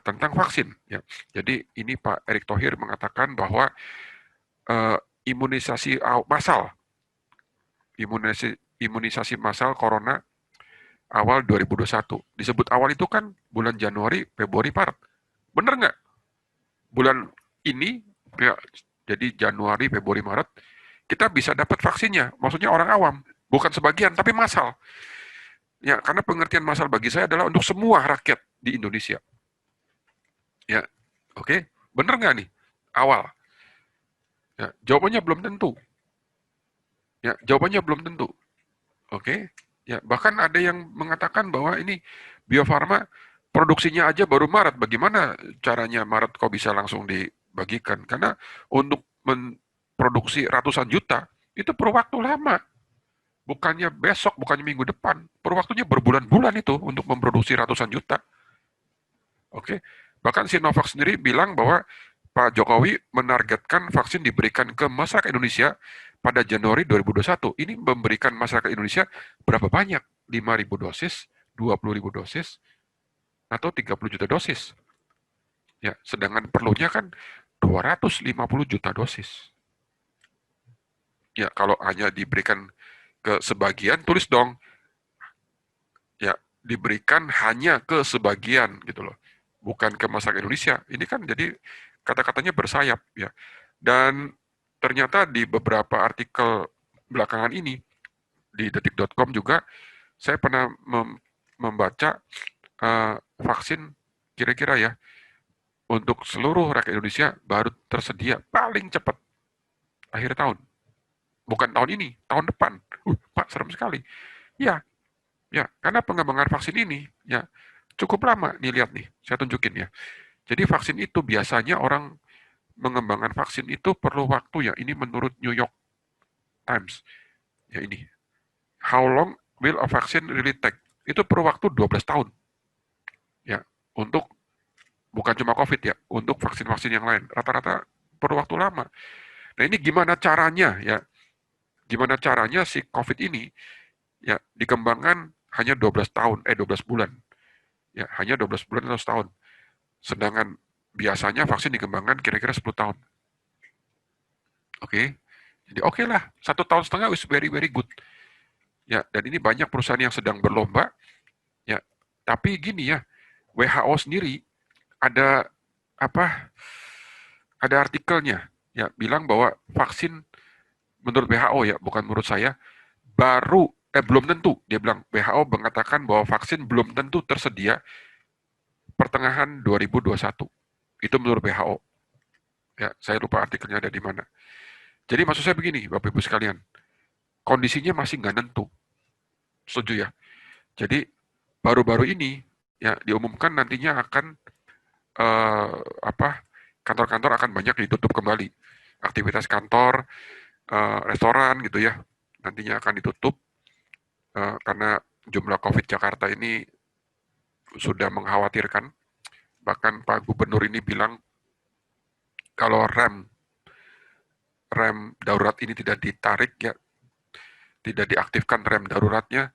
tentang vaksin. Ya. Jadi ini Pak Erick Thohir mengatakan bahwa imunisasi massal, imunisasi massal corona awal 2021. Disebut awal itu kan bulan Januari, Februari, Maret. Bener nggak? Bulan ini, ya, jadi Januari, Februari, Maret, kita bisa dapat vaksinnya. Maksudnya orang awam, bukan sebagian, tapi massal. Ya, karena pengertian massal bagi saya adalah untuk semua rakyat di Indonesia. Ya, oke, bener nggak nih? Awal. Ya, jawabannya belum tentu. Ya, jawabannya belum tentu. Oke. Ya, bahkan ada yang mengatakan bahwa ini Bio Farma produksinya aja baru Maret. Bagaimana caranya Maret kok bisa langsung dibagikan? Karena untuk memproduksi ratusan juta itu perlu waktu lama. Bukannya besok, bukannya minggu depan. Perlu waktunya berbulan-bulan itu untuk memproduksi ratusan juta. Oke. Bahkan Sinovac sendiri bilang bahwa Pak Jokowi menargetkan vaksin diberikan ke masyarakat Indonesia pada Januari 2021. Ini memberikan masyarakat Indonesia berapa banyak? 5.000 dosis, 20.000 dosis, atau 30 juta dosis. Ya, sedangkan perlunya kan 250 juta dosis. Ya, kalau hanya diberikan ke sebagian, tulis dong. Ya, diberikan hanya ke sebagian gitu loh. Bukan ke masyarakat Indonesia. Ini kan jadi kata-katanya bersayap ya. Dan ternyata di beberapa artikel belakangan ini di detik.com juga saya pernah membaca vaksin kira-kira ya untuk seluruh rakyat Indonesia baru tersedia paling cepat akhir tahun. Bukan tahun ini, tahun depan. Pak, serem sekali. Ya, ya, karena pengembangan vaksin ini ya cukup lama nih, lihat nih, saya tunjukin ya. Jadi vaksin itu biasanya orang mengembangkan vaksin itu perlu waktu ya. Ini menurut New York Times. Ya ini. How long will a vaccine really take? Itu perlu waktu 12 tahun. Ya, untuk bukan cuma COVID ya, untuk vaksin-vaksin yang lain. Rata-rata perlu waktu lama. Nah, ini gimana caranya ya? Gimana caranya si COVID ini ya dikembangkan hanya 12 tahun, 12 bulan. Ya, hanya 12 bulan atau setahun. Sedangkan biasanya vaksin dikembangkan kira-kira 10 tahun. Oke. Jadi oke lah, 1,5 tahun is very very good. Ya, dan ini banyak perusahaan yang sedang berlomba. Ya, tapi gini ya, WHO sendiri ada apa? Ada artikelnya ya bilang bahwa vaksin menurut WHO ya, bukan menurut saya, belum tentu. Dia bilang WHO mengatakan bahwa vaksin belum tentu tersedia pertengahan 2021. Itu menurut WHO. Ya, saya lupa artikelnya ada di mana. Jadi maksud saya begini, Bapak Ibu sekalian, kondisinya masih nggak nentu. Setuju ya? Jadi baru-baru ini ya diumumkan nantinya akan apa kantor-kantor akan banyak ditutup kembali. Aktivitas kantor, restoran gitu ya, nantinya akan ditutup karena jumlah COVID Jakarta ini sudah mengkhawatirkan. Bahkan Pak Gubernur ini bilang kalau rem darurat ini tidak ditarik ya, tidak diaktifkan rem daruratnya,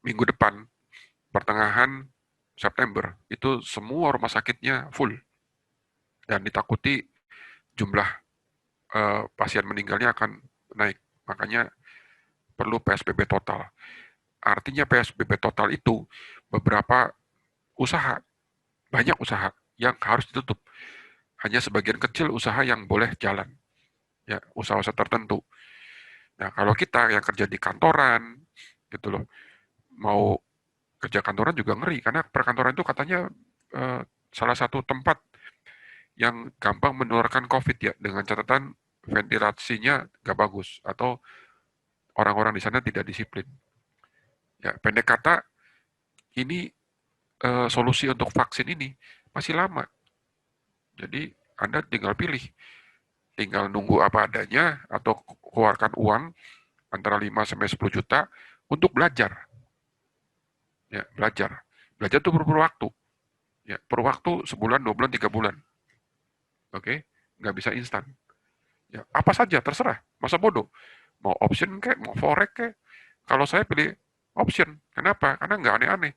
minggu depan pertengahan September itu semua rumah sakitnya full dan ditakuti jumlah pasien meninggalnya akan naik. Makanya perlu PSBB total. Artinya PSBB total itu beberapa usaha, banyak usaha yang harus ditutup. Hanya sebagian kecil usaha yang boleh jalan. Ya, usaha-usaha tertentu. Nah, kalau kita yang kerja di kantoran, gitu loh, mau kerja kantoran juga ngeri, karena perkantoran itu katanya salah satu tempat yang gampang menularkan COVID ya, dengan catatan ventilasinya nggak bagus, atau orang-orang di sana tidak disiplin. Ya, pendek kata, ini solusi untuk vaksin ini masih lama. Jadi Anda tinggal pilih, tinggal nunggu apa adanya atau keluarkan uang antara 5 sampai 10 juta untuk belajar. Ya, belajar. Belajar itu perlu waktu. Ya, perlu waktu sebulan, 2 bulan, 3 bulan. Oke, nggak bisa instan. Ya, apa saja terserah. Masa bodoh. Mau option kek, mau forex kek. Kalau saya pilih option. Kenapa? Karena nggak aneh-aneh.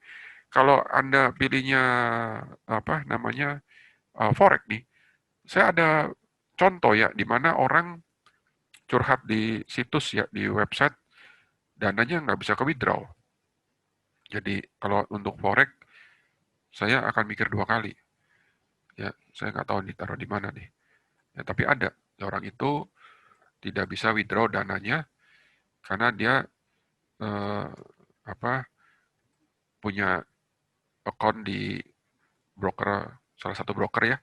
Kalau Anda pilihnya apa namanya forex nih, saya ada contoh ya di mana orang curhat di situs ya di website dananya nggak bisa ke withdraw. Jadi kalau untuk forex saya akan mikir 2 kali. Ya, saya nggak tahu ditaruh di mana nih. Ya, tapi ada orang itu tidak bisa withdraw dananya karena dia eh, apa punya account di broker, salah satu broker ya,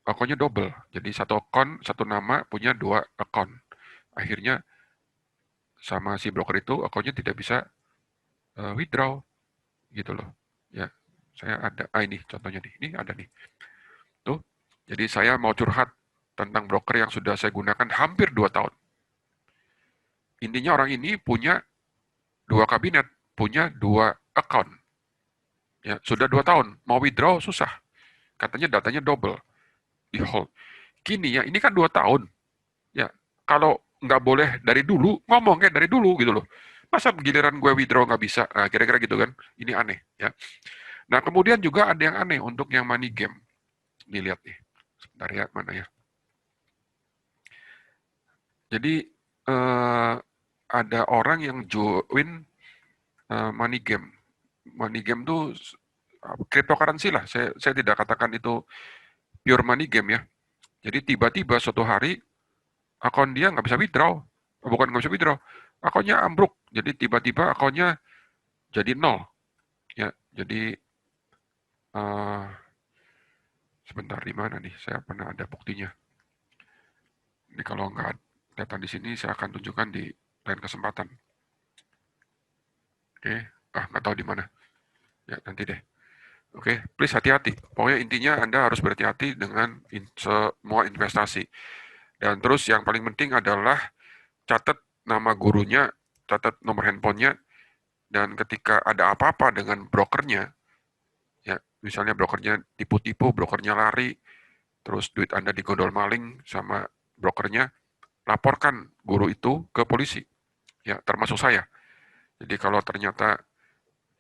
akunnya double. Jadi satu account, satu nama punya 2 account. Akhirnya sama si broker itu akunnya tidak bisa withdraw gitu loh. Ya, saya ada. Ini contohnya nih. Ini ada nih. Tuh. Jadi saya mau curhat tentang broker yang sudah saya gunakan hampir 2 tahun. Intinya orang ini punya 2 kabinet, punya 2 account. Ya, sudah 2 tahun, mau withdraw susah. Katanya datanya double, di hold. Kini ya, ini kan 2 tahun. Ya, kalau nggak boleh dari dulu, ngomong kayak dari dulu gitu loh. Masa giliran gue withdraw nggak bisa? Nah, kira-kira gitu kan. Ini aneh ya. Nah, kemudian juga ada yang aneh untuk yang money game. Nih lihat nih. Sebentar ya, mana ya. Jadi ada orang yang join money game. Money game tuh cryptocurrency lah. Saya tidak katakan itu pure money game ya. Jadi tiba-tiba suatu hari akun dia nggak bisa withdraw. Bukan nggak bisa withdraw, akunnya ambruk. Jadi tiba-tiba akunnya jadi nol. Ya, jadi eh, sebentar di mana nih? Saya pernah ada buktinya. Ini kalau nggak data di sini, saya akan tunjukkan di lain kesempatan. Oke, nggak tahu di mana. Ya, nanti deh. Oke, please hati-hati. Pokoknya intinya Anda harus berhati-hati dengan semua investasi. Dan terus yang paling penting adalah catat nama gurunya, catat nomor handphonenya, dan ketika ada apa-apa dengan brokernya, ya misalnya brokernya tipu-tipu, brokernya lari, terus duit Anda digondol maling sama brokernya, laporkan guru itu ke polisi, ya termasuk saya. Jadi kalau ternyata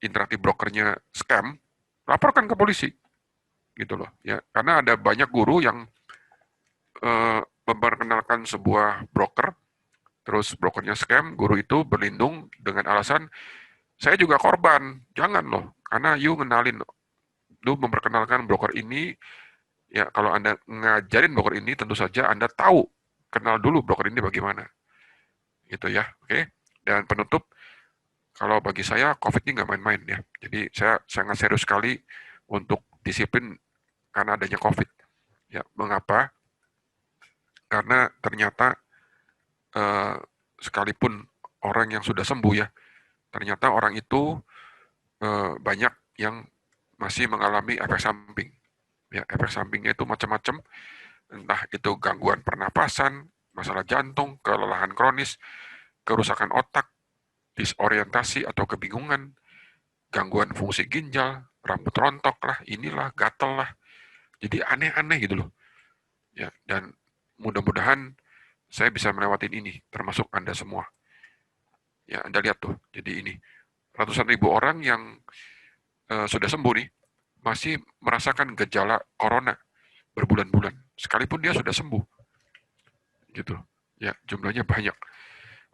interaktif brokernya scam, laporkan ke polisi, gitu loh. Ya, karena ada banyak guru yang memperkenalkan sebuah broker, terus brokernya scam, guru itu berlindung dengan alasan saya juga korban, jangan loh, karena you ngenalin, lu memperkenalkan broker ini, ya kalau Anda ngajarin broker ini, tentu saja Anda tahu, kenal dulu broker ini bagaimana, gitu ya, oke. Dan penutup, kalau bagi saya COVID ini nggak main-main ya, jadi saya sangat serius sekali untuk disiplin karena adanya COVID. Ya, mengapa? Karena ternyata eh, sekalipun orang yang sudah sembuh ya, ternyata orang itu banyak yang masih mengalami efek samping. Ya, efek sampingnya itu macam-macam, entah itu gangguan pernapasan, masalah jantung, kelelahan kronis, kerusakan otak, disorientasi atau kebingungan, gangguan fungsi ginjal, rambut rontok lah, inilah, gatel lah. Jadi aneh-aneh gitu loh. Ya, dan mudah-mudahan saya bisa melewatin ini, termasuk Anda semua. Ya, Anda lihat tuh. Jadi ini ratusan ribu orang yang sudah sembuh nih masih merasakan gejala corona berbulan-bulan, sekalipun dia sudah sembuh, gitu. Ya, jumlahnya banyak.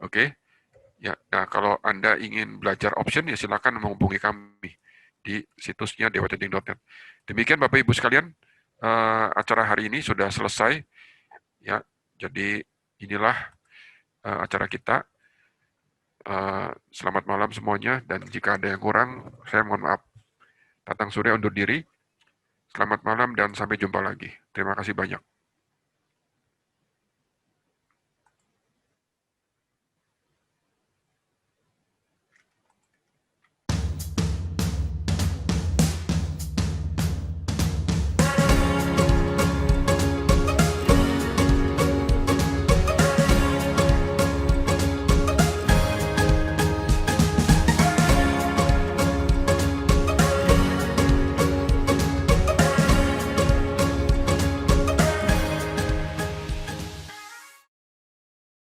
Oke, ya. Nah, kalau Anda ingin belajar option, ya silakan menghubungi kami di situsnya dewatending.net. Demikian Bapak Ibu sekalian, acara hari ini sudah selesai. Ya, jadi inilah acara kita. Selamat malam semuanya, dan jika ada yang kurang, saya mohon maaf. Tatang Surya undur diri. Selamat malam dan sampai jumpa lagi. Terima kasih banyak.